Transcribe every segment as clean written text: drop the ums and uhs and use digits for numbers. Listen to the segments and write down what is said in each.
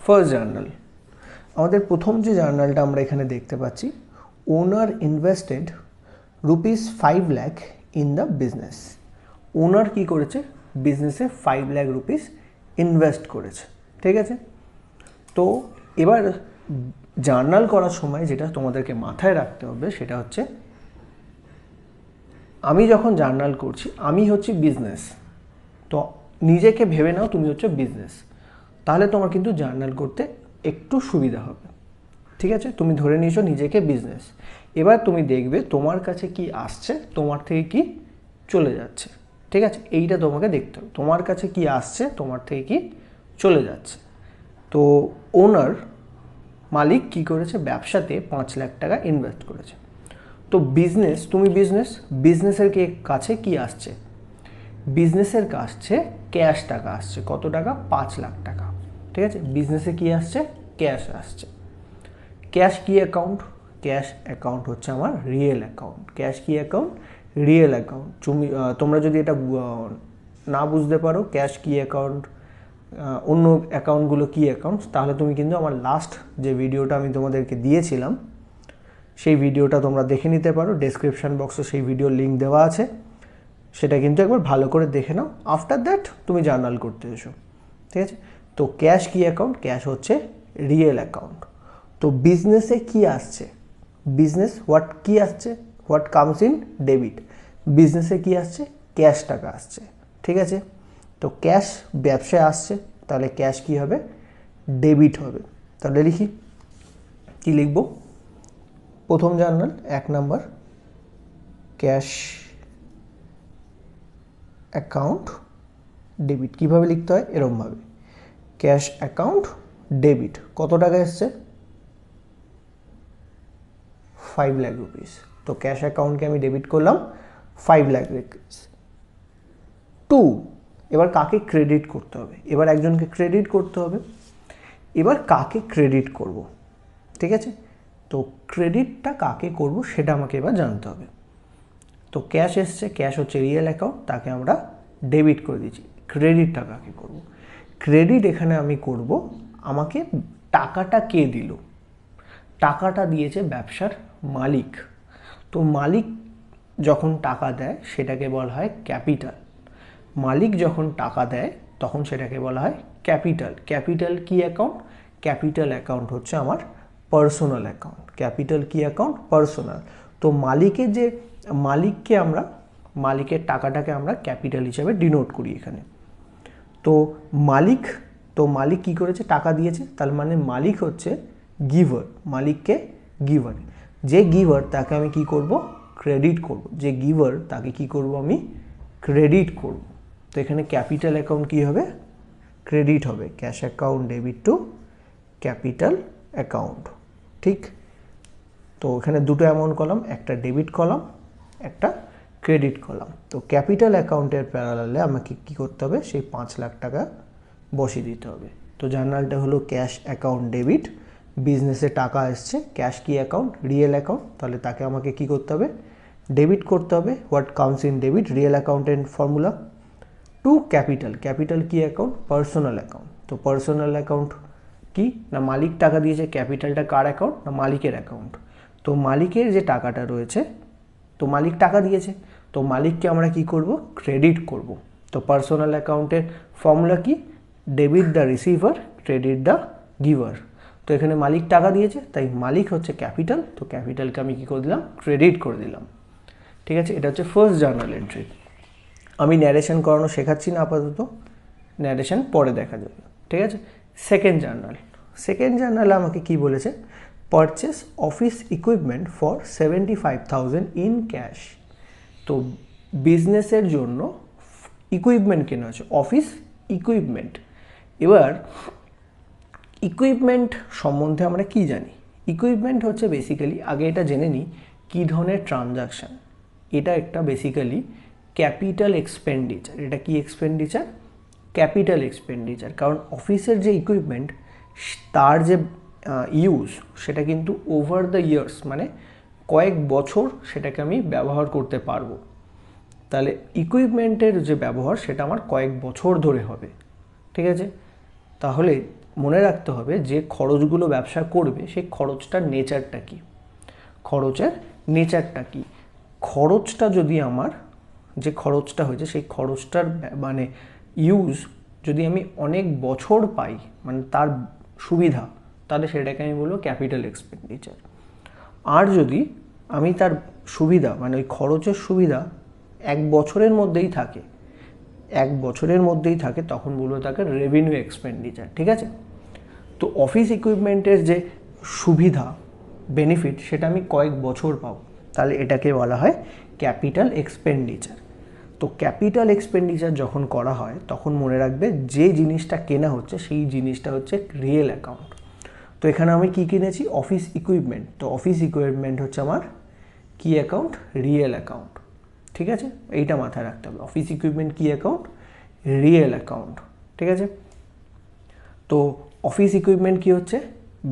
First journal, আমাদের প্রথম যে জার্নালটা আমরা এখানে দেখতে পাচ্ছি, ওনার invested ₹5 lakh in the business. ওনার কী করেছে, বিজনেসে 5 লাখ রুপিস ইনভেস্ট করেছে। ঠিক আছে, তো এবার জার্নাল করার সময় যেটা তোমাদেরকে মাথায় রাখতে হবে সেটা হচ্ছে, আমি যখন জার্নাল করছি আমি হচ্ছি বিজনেস, তো নিজেকে ভেবে নাও তুমি হচ্ছে বিজনেস, তাহলে তোমার কিন্তু জার্নাল করতে একটু সুবিধা হবে। ঠিক আছে, তুমি ধরে নিয়েছো নিজেকে বিজনেস, এবার তুমি দেখবে তোমার কাছে কি আসছে, তোমার থেকে কি চলে যাচ্ছে। ঠিক আছে, এইটা তোমাকে দেখতে হবে, তোমার কাছে কি আসছে, তোমার থেকে কি চলে যাচ্ছে। তো ওনার মালিক কি করেছে, ব্যবসাতে 5 লাখ টাকা ইনভেস্ট করেছে। তো বিজনেস, তুমি বিজনেসের কাছে কি আসছে, বিজনেসের কাছে ক্যাশ টাকা আসছে। কত টাকা, 5 লাখ টাকা। ঠিক আছে, বিজনেসে কি আসছে, ক্যাশ আসছে। ক্যাশ কি অ্যাকাউন্ট, ক্যাশ অ্যাকাউন্ট হচ্ছে আমার রিয়েল অ্যাকাউন্ট। ক্যাশ কি অ্যাকাউন্ট, রিয়েল অ্যাকাউন্ট। তোমরা যদি এটা না বুঝতে পারো ক্যাশ কি অ্যাকাউন্ট, অন্য অ্যাকাউন্টগুলো কি অ্যাকাউন্ট, তাহলে তুমি কিন্তু আমার লাস্ট যে ভিডিওটা আমি তোমাদেরকে দিয়েছিলাম সেই ভিডিওটা তোমরা দেখে নিতে পারো, ডেসক্রিপশন বক্সে সেই ভিডিওর লিঙ্ক দেওয়া আছে, সেটা কিন্তু একবার ভালো করে দেখে নাও। আফটার দ্যাট তুমি জার্নাল করতে এসো। ঠিক আছে, তো ক্যাশ কি অ্যাকাউন্ট, ক্যাশ হচ্ছে রিয়েল অ্যাকাউন্ট। তো বিজনেসে কি আসছে, বিজনেস হোয়াট কি আসছে, হোয়াট কামস ইন ডেবিট, বিজনেসে কি আসছে, ক্যাশ টাকা আসছে। ঠিক আছে, তো ক্যাশ ব্যবসায় আসছে, তাহলে ক্যাশ কি হবে, ডেবিট হবে। তাহলে লিখি, কি লিখব, প্রথম journal 1 number, cash account debit. কীভাবে লিখতে হয়, এরমভাবে, ক্যাশ অ্যাকাউন্ট ডেবিট। কত টাকা এসছে, 5 লাখ রুপিস। তো ক্যাশ অ্যাকাউন্টকে আমি ডেবিট করলাম 5 লাখ রুপিস। 2, এবার কাকে ক্রেডিট করতে হবে, এবার একজনকে ক্রেডিট করতে হবে। এবার কাকে ক্রেডিট করব, ঠিক আছে, তো ক্রেডিটটা কাকে করব সেটা আমাকে এবার জানতে হবে। তো ক্যাশ এসছে, ক্যাশ হচ্ছে রিয়েল অ্যাকাউন্ট, তাকে আমরা ডেবিট করে দিচ্ছি। ক্রেডিটটা কাকে করব, ক্রেডিট এখানে আমি করব, আমাকে টাকাটা কে দিল, টাকাটা দিয়েছে ব্যবসার মালিক। তো মালিক যখন টাকা দেয় সেটাকে বলা হয় ক্যাপিটাল। মালিক যখন টাকা দেয় তখন সেটাকে বলা হয় ক্যাপিটাল। ক্যাপিটাল কি অ্যাকাউন্ট, ক্যাপিটাল অ্যাকাউন্ট হচ্ছে আমার পার্সোনাল অ্যাকাউন্ট। ক্যাপিটাল কি অ্যাকাউন্ট, পার্সোনাল। তো মালিকের যে মালিককে আমরা, মালিকের টাকাটাকে আমরা ক্যাপিটাল হিসেবে ডিনোট করি এখানে। তো মালিক, তো মালিক কি করেছে, টাকা দিয়েছে, তার মানে মালিক হচ্ছে গিভার, মালিককে গিভার। যে গিভার তাকে আমি কি করব, ক্রেডিট করব। যে গিভার তাকে কি করব, আমি ক্রেডিট করব। তো এখানে ক্যাপিটাল অ্যাকাউন্ট কি হবে, ক্রেডিট হবে। Cash account debit two capital account. ঠিক, তো এখানে দুটো অ্যামাউন্ট কলাম, একটা ডেবিট কলাম, একটা ক্রেডিট কলাম। তো ক্যাপিটাল অ্যাকাউন্টের প্যারালালে আমাকে কী করতে হবে, সেই 5 লাখ টাকা বসিয়ে দিতে হবে। তো জার্নালটা হলো ক্যাশ অ্যাকাউন্ট ডেবিট, বিজনেসে টাকা এসছে, ক্যাশ কি অ্যাকাউন্ট, রিয়েল অ্যাকাউন্ট, তাহলে তাকে আমাকে কি করতে হবে, ডেবিট করতে হবে। What comes in debit, real অ্যাকাউন্টের ফর্মুলা। টু ক্যাপিটাল, ক্যাপিটাল কি অ্যাকাউন্ট, পার্সোনাল অ্যাকাউন্ট। তো পার্সোনাল অ্যাকাউন্ট কি না, মালিক টাকা দিয়েছে, ক্যাপিটালটা কার অ্যাকাউন্ট না, মালিকের অ্যাকাউন্ট। তো মালিকের যে টাকাটা রয়েছে, তো মালিক টাকা দিয়েছে, তো মালিককে আমরা কি করব, ক্রেডিট করব। তো পার্সোনাল অ্যাকাউন্টের ফর্মুলা কি, debit the receiver, credit the giver. তো এখানে মালিক টাকা দিয়েছে, তাই মালিক হচ্ছে ক্যাপিটাল, তো ক্যাপিটালকে আমি কি করে দিলাম, ক্রেডিট করে দিলাম। ঠিক আছে, এটা হচ্ছে ফার্স্ট জার্নাল এন্ট্রি। আমি ন্যারেশন করানো শেখাচ্ছি না আপাতত, ন্যারেশন পরে দেখা যাবে। ঠিক আছে, সেকেন্ড জার্নাল, সেকেন্ড জার্নালে আমাকে কি বলেছে, purchase office equipment for 75,000 in cash. তো বিজনেসের জন্য ইকুইপমেন্ট কেনা হচ্ছে, অফিস ইকুইপমেন্ট। এবার ইকুইপমেন্ট সম্বন্ধে আমরা কি জানি, ইকুইপমেন্ট হচ্ছে বেসিক্যালি, আগে এটা জেনে নিই কী ধরনের ট্রানজাকশান। এটা একটা বেসিক্যালি ক্যাপিটাল এক্সপেন্ডিচার। এটা কি এক্সপেন্ডিচার, ক্যাপিটাল এক্সপেন্ডিচার। কারণ অফিসের যে ইকুইপমেন্ট তার যে ইউজ সেটা কিন্তু ওভার দ্য ইয়ার্স, মানে কয়েক বছর সেটাকে আমি ব্যবহার করতে পারবো। তাহলে ইকুইপমেন্টের যে ব্যবহার সেটা আমার কয়েক বছর ধরে হবে। ঠিক আছে, তাহলে মনে রাখতে হবে যে খরচগুলো ব্যবসা করবে সেই খরচটার নেচারটা কি, খরচের নেচারটা কি। খরচটা যদি আমার যে খরচটা হয়েছে সেই খরচটার মানে ইউজ যদি আমি অনেক বছর পাই, মানে তার সুবিধা, তাহলে সেটাকে আমি বলবো ক্যাপিটাল এক্সপেন্ডিচার। আর যদি আমি তার সুবিধা মানে ওই খরচের সুবিধা 1 বছরের মধ্যেই থাকে, 1 বছরের মধ্যেই থাকে, তখন বলবো তাকে রেভিনিউ এক্সপেন্ডিচার। ঠিক আছে? তো অফিস ইকুইপমেন্টের যে সুবিধা বেনিফিট সেটা আমি কয়েক বছর পাবো, তাহলে এটাকে বলা হয় ক্যাপিটাল এক্সপেন্ডিচার। তো ক্যাপিটাল এক্সপেন্ডিচার যখন করা হয় তখন মনে রাখবে যে জিনিসটা কেনা হচ্ছে সেই জিনিসটা হচ্ছে রিয়েল অ্যাকাউন্ট। তো এখানে আমি কি কিনেছি? Office equipment. তো অফিস ইকুইপমেন্ট হচ্ছে আমার কি অ্যাকাউন্ট? Real account. ঠিক আছে, এইটা মাথায় রাখতে হবে। অফিস ইকুইপমেন্ট কি অ্যাকাউন্ট? Real account. ঠিক আছে, তো অফিস ইকুইপমেন্ট কি হচ্ছে?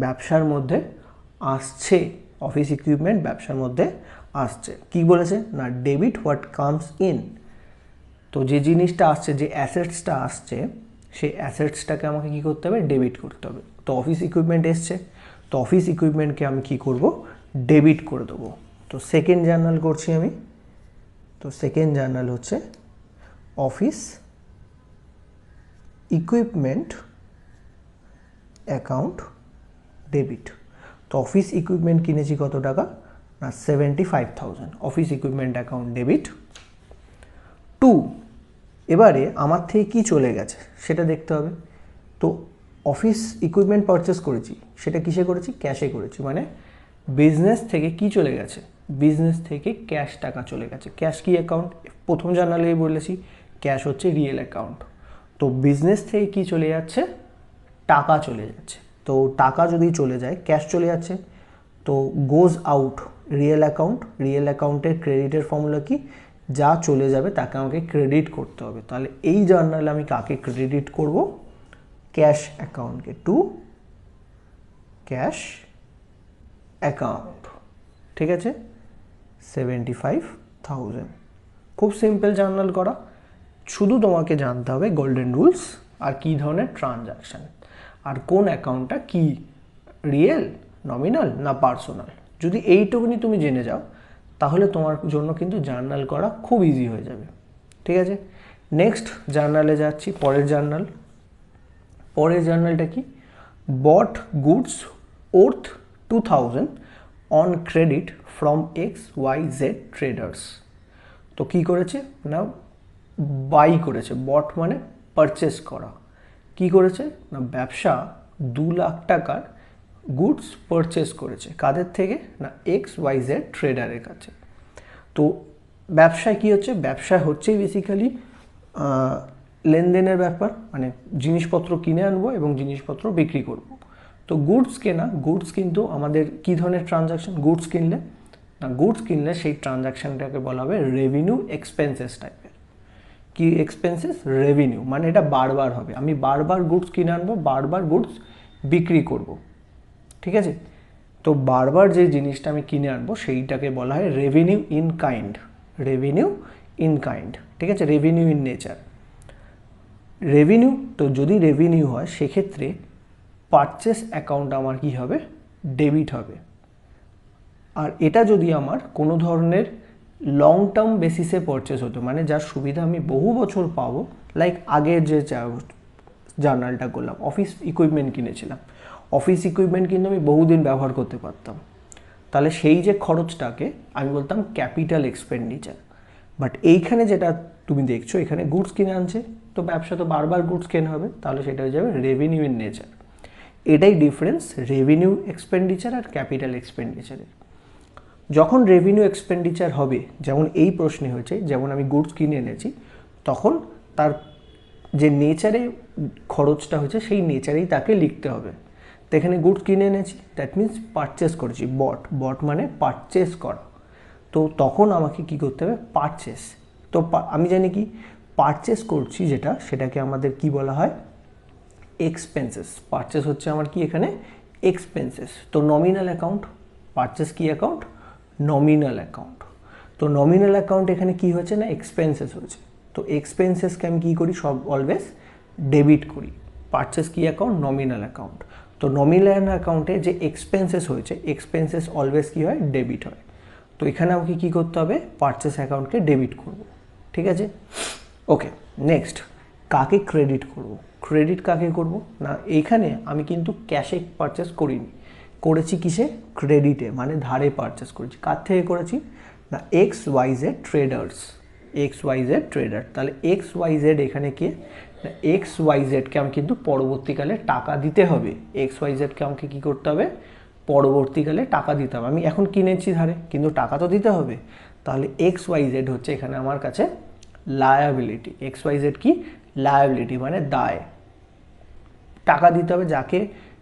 ব্যবসার মধ্যে আসছে। অফিস ইকুইপমেন্ট ব্যবসার মধ্যে আসছে। কি বলেছে না, ডেবিট হোয়াট কামস ইন। তো যে জিনিসটা আসছে, যে অ্যাসেটসটা আসছে, সেই অ্যাসেটসটাকে আমাকে কি করতে হবে? ডেবিট করতে হবে। তো অফিস ইকুইপমেন্ট এসছে, তো অফিস ইকুইপমেন্টকে আমি কি করব? ডেবিট করে দেবো। তো সেকেন্ড জার্নাল করছি আমি। তো সেকেন্ড জার্নাল হচ্ছে অফিস ইকুইপমেন্ট অ্যাকাউন্ট ডেবিট। তো অফিস ইকুইপমেন্ট কিনেছি কত টাকা? না 75,000। Office equipment account debit. 2, এবারে আমার থেকে কি চলে গেছে সেটা দেখতে হবে। তো অফিস ইকুইপমেন্ট পারচেস করেছি, সেটা কিসে করেছি? ক্যাশে করেছি। মানে বিজনেস থেকে কি চলে গেছে? বিজনেস থেকে ক্যাশ টাকা চলে গেছে। ক্যাশ কি অ্যাকাউন্ট? প্রথম জার্নালেই বলেছি ক্যাশ হচ্ছে রিয়েল অ্যাকাউন্ট। তো বিজনেস থেকে কি চলে যাচ্ছে? টাকা চলে যাচ্ছে। তো টাকা যদি চলে যায়, ক্যাশ চলে যাচ্ছে, তো গোজ আউট রিয়েল অ্যাকাউন্ট। রিয়েল অ্যাকাউন্টের ক্রেডিটের ফর্মুলা কি? যা চলে যাবে তাকে আমাকে ক্রেডিট করতে হবে। তাহলে এই জার্নালে আমি কাকে ক্রেডিট করব? ক্যাশ অ্যাকাউন্টকে। To cash account. ঠিক আছে, 75,000। খুব সিম্পল জার্নাল করা। শুধু তোমাকে জানতে হবে গোল্ডেন রুলস আর কী ধরনের ট্রানজাকশান, আর কোন অ্যাকাউন্টটা কি, রিয়েল, নমিনাল না পার্সোনাল। যদি এইটুকুনি তুমি জেনে যাও তাহলে তোমার জন্য কিন্তু জার্নাল করা খুব ইজি হয়ে যাবে। ঠিক আছে, নেক্সট জার্নালে যাচ্ছি। পরের জার্নাল, পরের জার্নালটা কি? Bought goods worth 2000 on credit from XYZ traders. তো কি করেছে না, বাই করেছে। বট মানে পারচেস করা। কি করেছে না, ব্যবসা 2 লাখ টাকার গুডস পারচেস করেছে। কাদের থেকে? না XYZ ট্রেডারের কাছে। তো ব্যবসায় কি হচ্ছে? ব্যবসায় হচ্ছে বেসিক্যালি লেনদেনের ব্যাপার, মানে জিনিসপত্র কিনে আনবো এবং জিনিসপত্র বিক্রি করব। তো গুডস কেনা, গুডস কিন্তু আমাদের কি ধরনের ট্রানজাকশন? গুডস কিনলে না, গুডস কিনলে সেই ট্রানজাকশানটাকে বলা হবে রেভিনিউ এক্সপেন্সেস টাইপের। কি এক্সপেন্সেস? রেভিনিউ, মানে এটা বারবার হবে। আমি বারবার গুডস কিনে আনবো, বারবার গুডস বিক্রি করব। ঠিক আছে, তো বারবার যে জিনিসটা আমি কিনে আনবো সেইটাকে বলা হয় revenue in kind. Revenue in kind. ঠিক আছে, রেভিনিউ ইন নেচার। রেভিনিউ, তো যদি রেভিনিউ হয় সেক্ষেত্রে পারচেস অ্যাকাউন্ট আমার কি হবে? ডেবিট হবে। আর এটা যদি আমার কোনো ধরনের লং টার্ম বেসিসে পারচেস হতো, মানে যার সুবিধা আমি বহু বছর পাবো, লাইক আগের যে জার্নালটা করলাম, অফিস ইকুইপমেন্ট কিনেছিলাম, অফিস ইকুইপমেন্ট কিন্তু আমি বহুদিন ব্যবহার করতে পারতাম, তাহলে সেই যে খরচটাকে আমি বলতাম ক্যাপিটাল এক্সপেন্ডিচার। বাট এইখানে যেটা তুমি দেখছো, এখানে গুডস কিনে আনছে, তো ব্যবসা তো বারবার গুডস কেনা হবে, তাহলে সেটা হয়ে যাবে রেভিনিউ ইন নেচার। এটাই ডিফারেন্স রেভিনিউ এক্সপেন্ডিচার আর ক্যাপিটাল এক্সপেন্ডিচারের। যখন রেভিনিউ এক্সপেন্ডিচার হবে, যেমন এই প্রশ্নে হয়েছে, যেমন আমি গুডস কিনে এনেছি, তখন তার যে নেচারে খরচটা হয়েছে সেই নেচারেই তাকে লিখতে হবে। তো এখানে গুডস কিনে এনেছি, দ্যাট মিনস পারচেস করেছি। বট, বট মানে পারচেস করা। তো তখন আমাকে কি করতে হবে? পারচেস। তো আমি জানি কি পারচেস করছি যেটা, সেটাকে আমাদের কি বলা হয়? এক্সপেন্সেস। পারচেস হচ্ছে আমার কি এখানে? এক্সপেন্সেস। তো নমিনাল অ্যাকাউন্ট, পারচেস কি অ্যাকাউন্ট? Nominal account. তো নমিনাল অ্যাকাউন্ট এখানে কি হচ্ছে না, এক্সপেন্সেস হচ্ছে। তো এক্সপেন্সেসকে আমি কী করি? সব অলওয়েজ ডেবিট করি। পারচেস কি অ্যাকাউন্ট, নমিনাল অ্যাকাউন্ট। তো নমিনাল অ্যাকাউন্টে যে এক্সপেন্সেস হয়েছে, এক্সপেন্সেস অলওয়েজ কী হয়, ডেবিট হয়। তো এখানে আমাকে কী করতে হবে, পারচেস অ্যাকাউন্টকে ডেবিট করব, ঠিক আছে। ওকে, নেক্সট কাকে ক্রেডিট করব, ক্রেডিট কাকে করব না, এইখানে আমি কিন্তু ক্যাশে পারচেস করিনি, করেছি কিসে, ক্রেডিটে, মানে ধারে পারচেস করেছি। কার থেকে করেছি না, XYZ ট্রেডার্স, XYZ ট্রেডার। তাহলে XYZ এখানে কে না, XYZকে আমি কিন্তু পরবর্তীকালে টাকা দিতে হবে, XYZকে আমাকে কী করতে হবে, পরবর্তীকালে টাকা দিতে হবে। আমি এখন কিনেছি ধারে, কিন্তু টাকা তো দিতে হবে। তাহলে XYZ হচ্ছে এখানে আমার কাছে লায়াবিলিটি। XYZ কি, লায়াবিলিটি মানে দায়, টাকা দিতে হবে, যাকে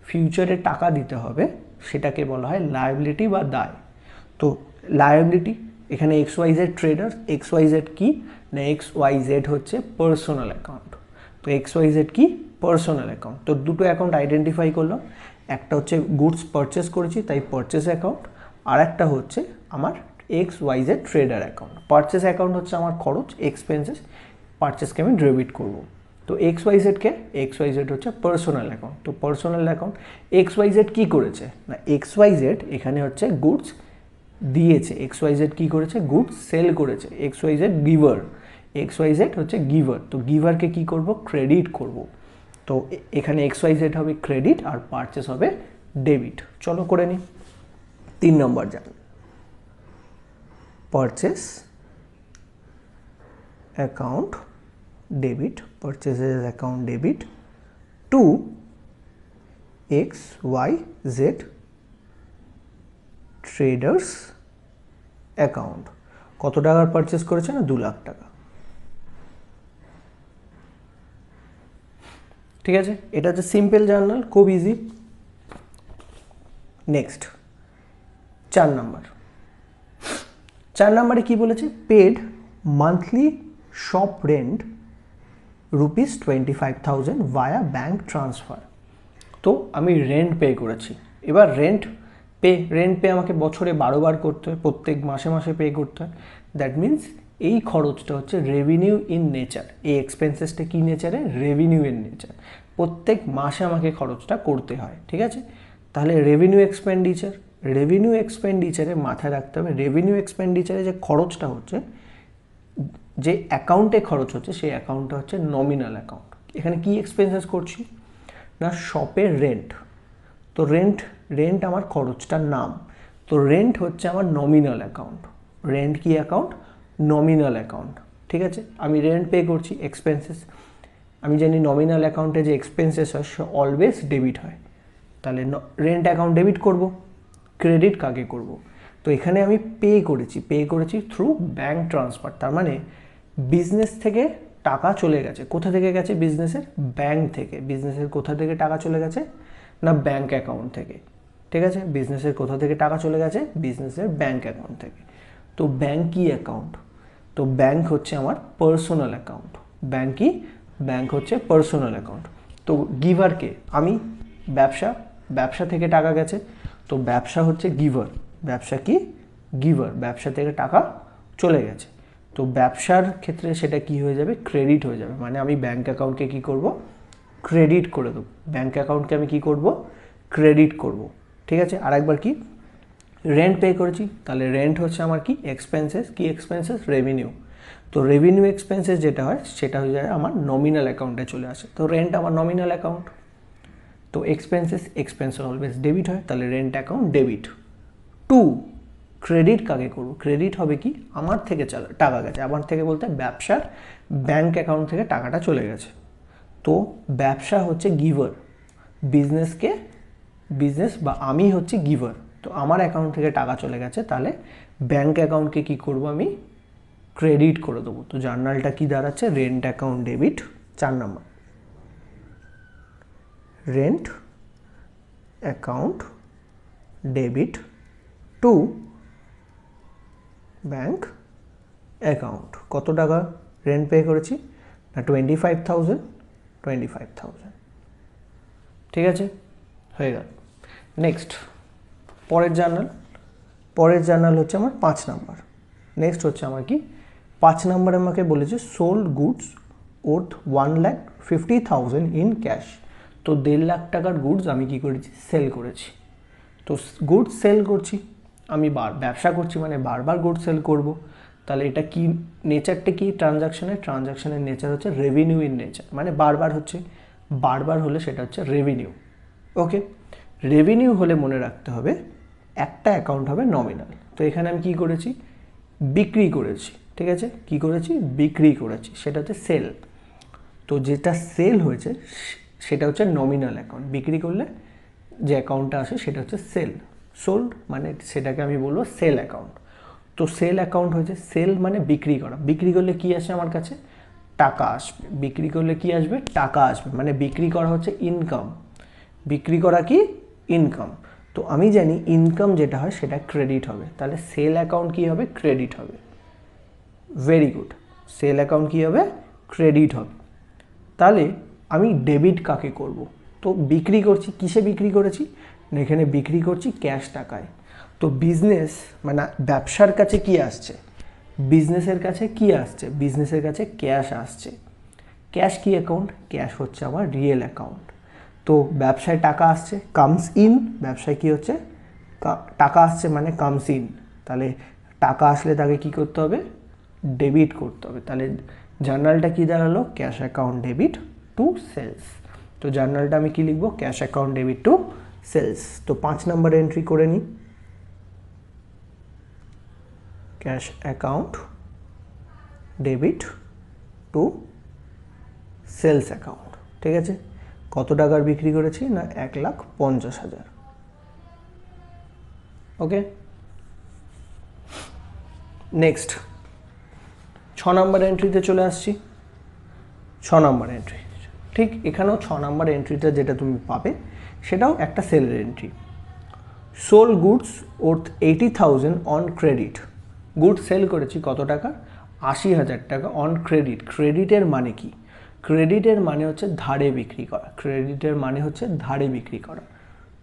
ফিউচারে টাকা দিতে হবে সেটাকে বলা হয় লায়াবিলিটি বা দায়। তো লায়াবিলিটি এখানে XYZ ট্রেডার্স, XYZ কি না, XYZ হচ্ছে পার্সোনাল অ্যাকাউন্ট। তো XYZ কি, পার্সোনাল অ্যাকাউন্ট। তো দুটো অ্যাকাউন্ট আইডেন্টিফাই করলাম, একটা হচ্ছে গুডস পারচেস করেছি তাই পারচেস অ্যাকাউন্ট, আর একটা হচ্ছে আমার XYZ trader account. Purchase account হচ্ছে আমার খরচ, এক্সপেন্সেস, পারচেসকে আমি ডেবিট করব। তো XYZ কে, XYZ হচ্ছে পার্সোনাল অ্যাকাউন্ট। তো পার্সোনাল অ্যাকাউন্ট XYZ কি করেছে না, XYZ এখানে হচ্ছে গুডস দিয়েছে, XYZ কি করেছে, গুডস সেল করেছে, XYZ গিভার, XYZ হচ্ছে গিভার। তো গিভারকে কি করব, ক্রেডিট করব। তো এখানে XYZ হবে ক্রেডিট আর পারচেস হবে ডেবিট। চলো করে নিই। 3 নম্বর যান, purchase account debit, purchases account debit to XYZ traders account. কত টাকার পারচেস করেছে না, 2 লাখ টাকা, ঠিক আছে। এটা হচ্ছে সিম্পল জার্নাল, খুব ইজি। নেক্সট 4 নাম্বার, 4 নাম্বারে কি বলেছে, পেড মান্থলি শপ রেন্ট ₹25,000 ভায়া ব্যাঙ্ক ট্রান্সফার। তো আমি রেন্ট পে করেছি, এবার রেন্ট পে আমাকে বছরে 12 বার করতে হয়, প্রত্যেক মাসে মাসে পে করতে হয়। দ্যাট মিনস এই খরচটা হচ্ছে রেভিনিউ ইন নেচার, এই এক্সপেন্সেসটা কী নেচারে, রেভিনিউ ইন নেচার, প্রত্যেক মাসে আমাকে খরচটা করতে হয়, ঠিক আছে। তাহলে রেভিনিউ এক্সপেন্ডিচার, রেভিনিউ এক্সপেন্ডিচারে মাথায় রাখতে হবে, রেভিনিউ এক্সপেন্ডিচারে যে খরচটা হচ্ছে, যে অ্যাকাউন্টে খরচ হচ্ছে, সেই অ্যাকাউন্টটা হচ্ছে নমিনাল অ্যাকাউন্ট। এখানে কি এক্সপেন্সেস করছি না, শপের রেন্ট। তো রেন্ট আমার খরচটার নাম। তো রেন্ট হচ্ছে আমার নমিনাল অ্যাকাউন্ট, রেন্ট কি অ্যাকাউন্ট, নমিনাল অ্যাকাউন্ট, ঠিক আছে। আমি রেন্ট পে করছি, এক্সপেন্সেস, আমি জানি নমিনাল অ্যাকাউন্টে যে এক্সপেন্সেস হয় সে অলওয়েজ ডেবিট হয়। তাহলে রেন্ট অ্যাকাউন্ট ডেবিট করব। ক্রেডিট কাকে করব, তো এখানে আমি পে করেছি থ্রু ব্যাঙ্ক ট্রান্সফার। তার মানে বিজনেস থেকে টাকা চলে গেছে, কোথা থেকে গেছে, বিজনেসের ব্যাঙ্ক থেকে। বিজনেসের কোথা থেকে টাকা চলে গেছে না, ব্যাঙ্ক অ্যাকাউন্ট থেকে, ঠিক আছে। বিজনেসের কোথা থেকে টাকা চলে গেছে, বিজনেসের ব্যাঙ্ক অ্যাকাউন্ট থেকে। তো ব্যাঙ্ক কি অ্যাকাউন্ট, তো ব্যাঙ্ক হচ্ছে আমার পার্সোনাল অ্যাকাউন্ট। ব্যাঙ্ক কি, ব্যাঙ্ক হচ্ছে পার্সোনাল অ্যাকাউন্ট। তো গিভারকে, আমি ব্যবসা থেকে টাকা গেছে, তো ব্যবসা হচ্ছে গিভার, ব্যবসা কি, গিভার, ব্যবসা থেকে টাকা চলে গেছে। তো ব্যবসার ক্ষেত্রে সেটা কি হয়ে যাবে, ক্রেডিট হয়ে যাবে, মানে আমি ব্যাঙ্ক অ্যাকাউন্টকে কি করব, ক্রেডিট করে দেবো। ব্যাঙ্ক অ্যাকাউন্টকে আমি কি করব, ক্রেডিট করব, ঠিক আছে। আর একবার কি, রেন্ট পে করেছি, তাহলে রেন্ট হচ্ছে আমার কি, এক্সপেন্সেস, কি এক্সপেন্সেস, রেভিনিউ। তো রেভিনিউ এক্সপেন্সেস যেটা হয় সেটা হয়ে যায় আমার নমিনাল অ্যাকাউন্টে চলে আসে। তো রেন্ট আমার নমিনাল অ্যাকাউন্ট, তো এক্সপেন্স অলওয়েজ ডেবিট হয়, তাহলে rent account debit. To credit কাকে করব, ক্রেডিট হবে কি, আমার থেকে টাকা গেছে, আমার থেকে বলতে ব্যবসার ব্যাঙ্ক অ্যাকাউন্ট থেকে টাকাটা চলে গেছে। তো ব্যবসা হচ্ছে গিভার, বিজনেস বা আমি হচ্ছে গিভার। তো আমার অ্যাকাউন্ট থেকে টাকা চলে গেছে, তাহলে ব্যাঙ্ক অ্যাকাউন্টকে কি করব, আমি ক্রেডিট করে দেবো। তো জার্নালটা কি দাঁড়াচ্ছে, rent account debit. 4 number, rent account debit to bank account. কত টাকা রেন্ট পে করেছি না, 25,000, ঠিক আছে, হয়ে গেল। নেক্সট পরের জার্নাল হচ্ছে আমার 5 নাম্বার। নেক্সট হচ্ছে আমার কি, 5 নাম্বারে আমাকে বলেছে sold goods worth 1,50,000 in cash. তো 1.5 লাখ টাকার গুডস আমি কি করেছি, সেল করেছি। তো গুডস সেল করছি, আমি ব্যবসা করছি মানে বারবার গুডস সেল করব। তাহলে এটা কি নেচারটা কি ট্রানজাকশনের নেচার হচ্ছে রেভিনিউ ইন নেচার, মানে বারবার হচ্ছে, বারবার হলে সেটা হচ্ছে রেভিনিউ। ওকে, রেভিনিউ হলে মনে রাখতে হবে একটা অ্যাকাউন্ট হবে নমিনাল। তো এখানে আমি কি করেছি, বিক্রি করেছি, ঠিক আছে, কি করেছি, বিক্রি করেছি, সেটা হচ্ছে সেল। তো যেটা সেল হয়েছে সেটা হচ্ছে নমিনাল অ্যাকাউন্ট, বিক্রি করলে যে অ্যাকাউন্টটা আসে সেটা হচ্ছে সেল, সোল্ড মানে সেটাকে আমি বলবো সেল অ্যাকাউন্ট। তো সেল অ্যাকাউন্ট হয়েছে, সেল মানে বিক্রি করা, বিক্রি করলে কি আসে আমার কাছে, টাকা আসবে, বিক্রি করলে কি আসবে, টাকা আসবে, মানে বিক্রি করা হচ্ছে ইনকাম, বিক্রি করা কি ইনকাম। তো আমি জানি ইনকাম যেটা হয় সেটা ক্রেডিট হবে, তাহলে সেল অ্যাকাউন্ট কি হবে, ক্রেডিট হবে। ভেরি গুড, সেল অ্যাকাউন্ট কী হবে, ক্রেডিট হবে। তাহলে আমি ডেবিট কাকে করব, তো বিক্রি করছি, কিসে বিক্রি করেছি, এখানে বিক্রি করছি ক্যাশ টাকায়। তো বিজনেস মানে ব্যবসার কাছে কি আসছে, বিজনেসের কাছে কি আসছে, বিজনেসের কাছে ক্যাশ আসছে। ক্যাশ কি অ্যাকাউন্ট, ক্যাশ হচ্ছে আমার রিয়েল অ্যাকাউন্ট। তো ব্যবসায় টাকা আসছে, কামস ইন, ব্যবসায় কি হচ্ছে, টাকা আসছে মানে কামস ইন। তাহলে টাকা আসলে তাকে কি করতে হবে, ডেবিট করতে হবে। তাহলে জার্নালটা কি দাঁড়ালো, cash account debit to sales. তো জার্নালটা আমি কি লিখবো, cash account debit to sales. তো 5 নম্বর এন্ট্রি করে নিই, cash account debit to sales account, ঠিক আছে। কত টাকার বিক্রি করেছি না, 1,50,000। ওকে, নেক্সট 6 নম্বর এন্ট্রিতে চলে আসছি। 6 নম্বর এন্ট্রি, ঠিক এখানেও 6 নম্বর এন্ট্রিটা যেটা তুমি পাবে সেটাও একটা সেলের entry. Sold goods worth 80,000 on credit, goods sale করেছি কত টাকা, 80,000 টাকা অন ক্রেডিট। ক্রেডিটের মানে কি, ক্রেডিটের মানে হচ্ছে ধারে বিক্রি করা, ক্রেডিটের মানে হচ্ছে ধারে বিক্রি করা।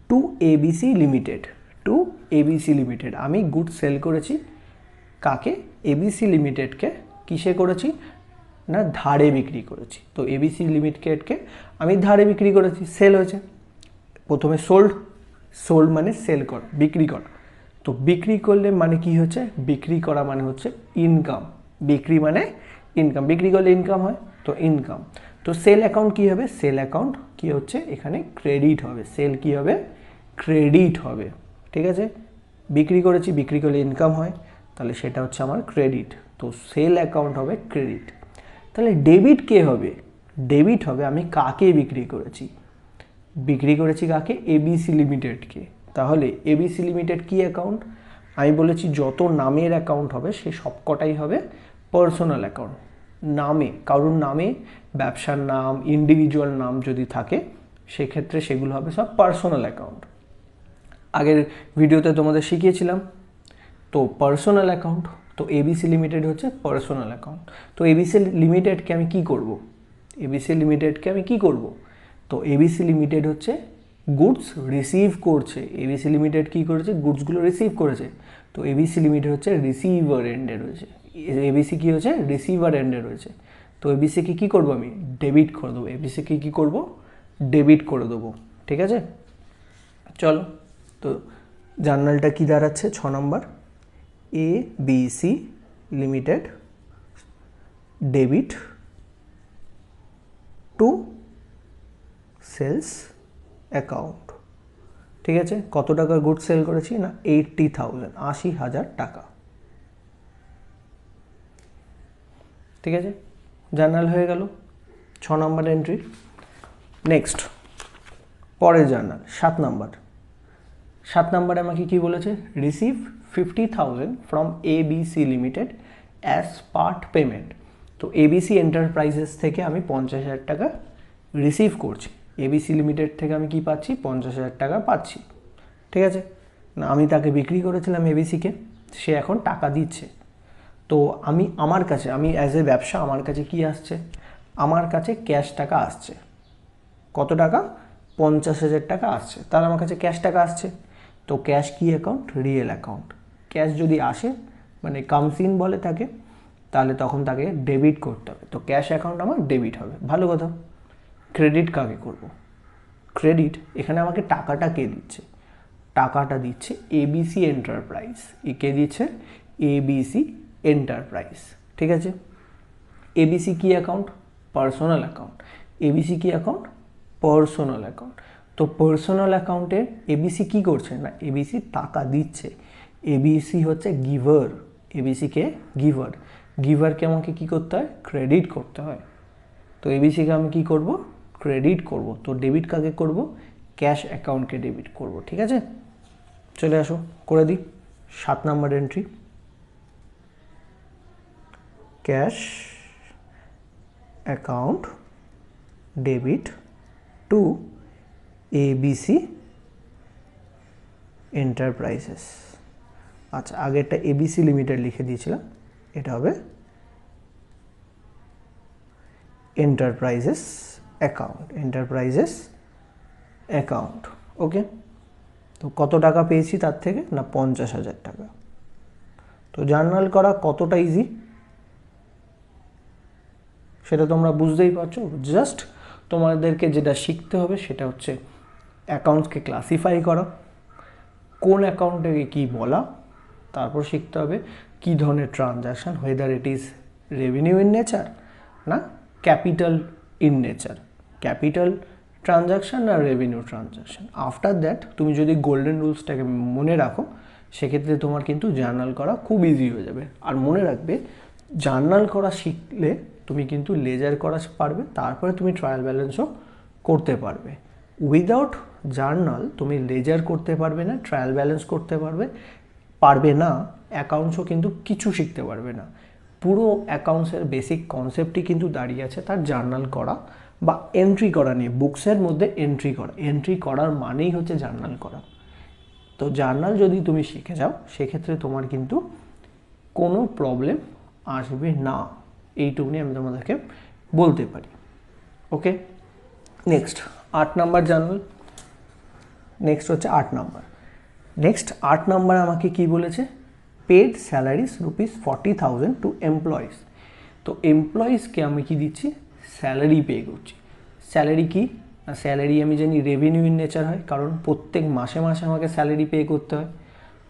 To ABC limited, to ABC limited, আমি গুডস সেল করেছি কাকে, এবিসি লিমিটেডকে। কিসে করেছি না, ধারে বিক্রি করেছি। তো এবিসি লিমিটেডকে আমি ধারে বিক্রি করেছি, সেল হয়েছে। প্রথমে সোল্ড, সোল্ড মানে সেল করা, বিক্রি করা। তো বিক্রি করলে মানে কি হচ্ছে, বিক্রি করা মানে হচ্ছে ইনকাম, বিক্রি মানে ইনকাম, বিক্রি করলে ইনকাম হয়, তো ইনকাম। তো সেল অ্যাকাউন্ট কী হবে, সেল অ্যাকাউন্ট কী হচ্ছে এখানে, ক্রেডিট হবে, সেল কী হবে, ক্রেডিট হবে, ঠিক আছে। বিক্রি করেছি, বিক্রি করলে ইনকাম হয়, তাহলে সেটা হচ্ছে আমার ক্রেডিট। তো সেল অ্যাকাউন্ট হবে ক্রেডিট। তাহলে ডেবিট কে হবে, ডেবিট হবে আমি কাকে বিক্রি করেছি, বিক্রি করেছি কাকে, এবিসি লিমিটেডকে। তাহলে এবিসি লিমিটেড কি অ্যাকাউন্ট, আমি বলেছি যত নামের অ্যাকাউন্ট হবে সে সবকটাই হবে পার্সোনাল অ্যাকাউন্ট। নামে, কারোর নামে ব্যবসার নাম, ইন্ডিভিজুয়াল নাম যদি থাকে সেক্ষেত্রে সেগুলো হবে সব পার্সোনাল অ্যাকাউন্ট। আগের ভিডিওতে তোমাদের শিখিয়েছিলাম। তো পার্সোনাল অ্যাকাউন্ট, তো এবিসি লিমিটেড হচ্ছে পার্সোনাল অ্যাকাউন্ট। তো এবিসি লিমিটেডকে আমি কি করব, এবিসি লিমিটেডকে আমি কি করব, তো এবিসি লিমিটেড হচ্ছে গুডস রিসিভ করছে, এবিসি লিমিটেড কি করেছে, গুডসগুলো রিসিভ করেছে। তো এবিসি লিমিটেড হচ্ছে রিসিভার এন্ডে রয়েছে, এবিসি কি হচ্ছে, রিসিভার এন্ডে রয়েছে। তো এবিসিকে কি করব, আমি ডেবিট করে দেবো, এবিসিকে কি করব, ডেবিট করে দেবো, ঠিক আছে। চলো, তো জার্নালটা কি দাঁড়াচ্ছে 6 নম্বর, ABC limited debit to sales account, ঠিক আছে। কত টাকার গুড সেল করেছি না, 80,000, 80,000 টাকা, ঠিক আছে। জার্নাল হয়ে গেল 6 নম্বর এন্ট্রি। নেক্সট পরের জার্নাল 7 নম্বর। 7 নম্বরে আমাকে কি বলেছে, receive 50,000 from ABC limited as part payment. তো এবিসি এন্টারপ্রাইজেস থেকে আমি 50,000 টাকা রিসিভ করছি, এবিসি লিমিটেড থেকে আমি কি পাচ্ছি, 50,000 টাকা পাচ্ছি, ঠিক আছে। না আমি তাকে বিক্রি করেছিলাম এবিসিকে, সে এখন টাকা দিচ্ছে। তো আমি আমার কাছে, আমি অ্যাজ এ ব্যবসা আমার কাছে কি আসছে, আমার কাছে ক্যাশ টাকা আসছে, কত টাকা, 50,000 টাকা আসছে, তাহলে আমার কাছে ক্যাশ টাকা আসছে। তো ক্যাশ কি অ্যাকাউন্ট, রিয়েল অ্যাকাউন্ট। ক্যাশ যদি আসে মানে কামস ইন বলে তাকে, তাহলে তখন তাকে ডেবিট করতে হবে। তো ক্যাশ অ্যাকাউন্ট আমার ডেবিট হবে, ভালো কথা। ক্রেডিট কাকে করব, ক্রেডিট, এখানে আমাকে টাকাটা কে দিচ্ছে, টাকাটা দিচ্ছে এবিসি এন্টারপ্রাইজ। কে দিচ্ছে? ABC enterprise. ঠিক আছে, এবিসি কি অ্যাকাউন্ট? Personal account. এবিসি কি অ্যাকাউন্ট? Personal account. তো পার্সোনাল অ্যাকাউন্টে এবিসি কি করছে না, এবিসি টাকা দিচ্ছে। এবিসি হচ্ছে গিভার, এবিসি কে? গিভার। গিভারকে আমাকে কি করতে হয়? ক্রেডিট করতে হয়। তো এবিসিকে আমি কি করব? ক্রেডিট করব। তো ডেবিট কাকে করব? ক্যাশ অ্যাকাউন্টকে ডেবিট করব। ঠিক আছে, চলে আসো করে দিই 7 নম্বর entry, cash account debit to ABC enterprises. আচ্ছা, আগেরটা এবিসি লিমিটেড লিখে দিয়েছিলাম, এটা হবে enterprises account, enterprises account. Okay, তো কত টাকা পেয়েছি তার থেকে? না 50,000 টাকা। তো জার্নাল করা কতটা ইজি সেটা তোমরা বুঝতেই পারছো। জাস্ট তোমাদেরকে যেটা শিখতে হবে সেটা হচ্ছে অ্যাকাউন্টসকে ক্লাসিফাই করা, কোন অ্যাকাউন্টটাকে কী বলা, তারপর শিখতে হবে কী ধরনের transaction, whether it is revenue in nature না capital in nature, capital transaction না রেভিনিউ ট্রানজ্যাকশান। আফটার দ্যাট তুমি যদি গোল্ডেন রুলসটাকে মনে রাখো, সেক্ষেত্রে তোমার কিন্তু জার্নাল করা খুব ইজি হয়ে যাবে। আর মনে রাখবে, জার্নাল করা শিখলে তুমি কিন্তু লেজার করা পারবে, তারপরে তুমি ট্রায়াল ব্যালেন্সও করতে পারবে। উইদাউট জার্নাল তুমি লেজার করতে পারবে না, ট্রায়াল ব্যালেন্স করতে পারবে না, অ্যাকাউন্টসও কিন্তু কিছু শিখতে পারবে না। পুরো অ্যাকাউন্টসের বেসিক কনসেপ্টই কিন্তু দাঁড়িয়ে আছে তার জার্নাল করা বা এন্ট্রি করা নিয়ে, বুকসের মধ্যে এন্ট্রি করা। এন্ট্রি করার মানেই হচ্ছে জার্নাল করা। তো জার্নাল যদি তুমি শিখে যাও, সেক্ষেত্রে তোমার কিন্তু কোনো প্রবলেম আসবে না, এইটুকুনি আমি তোমাদেরকে বলতে পারি। Okay, next 8 number journal. Next হচ্ছে 8 নাম্বার। নেক্সট 8 নাম্বার আমাকে কি বলেছে? Paid salaries ₹40,000 to employees. তো এমপ্লয়িজকে আমি কি দিচ্ছি? স্যালারি পে করছি। স্যালারি কি? স্যালারি আমি জানি রেভিনিউ ইন নেচার হয়, কারণ প্রত্যেক মাসে মাসে আমাকে স্যালারি পে করতে হয়।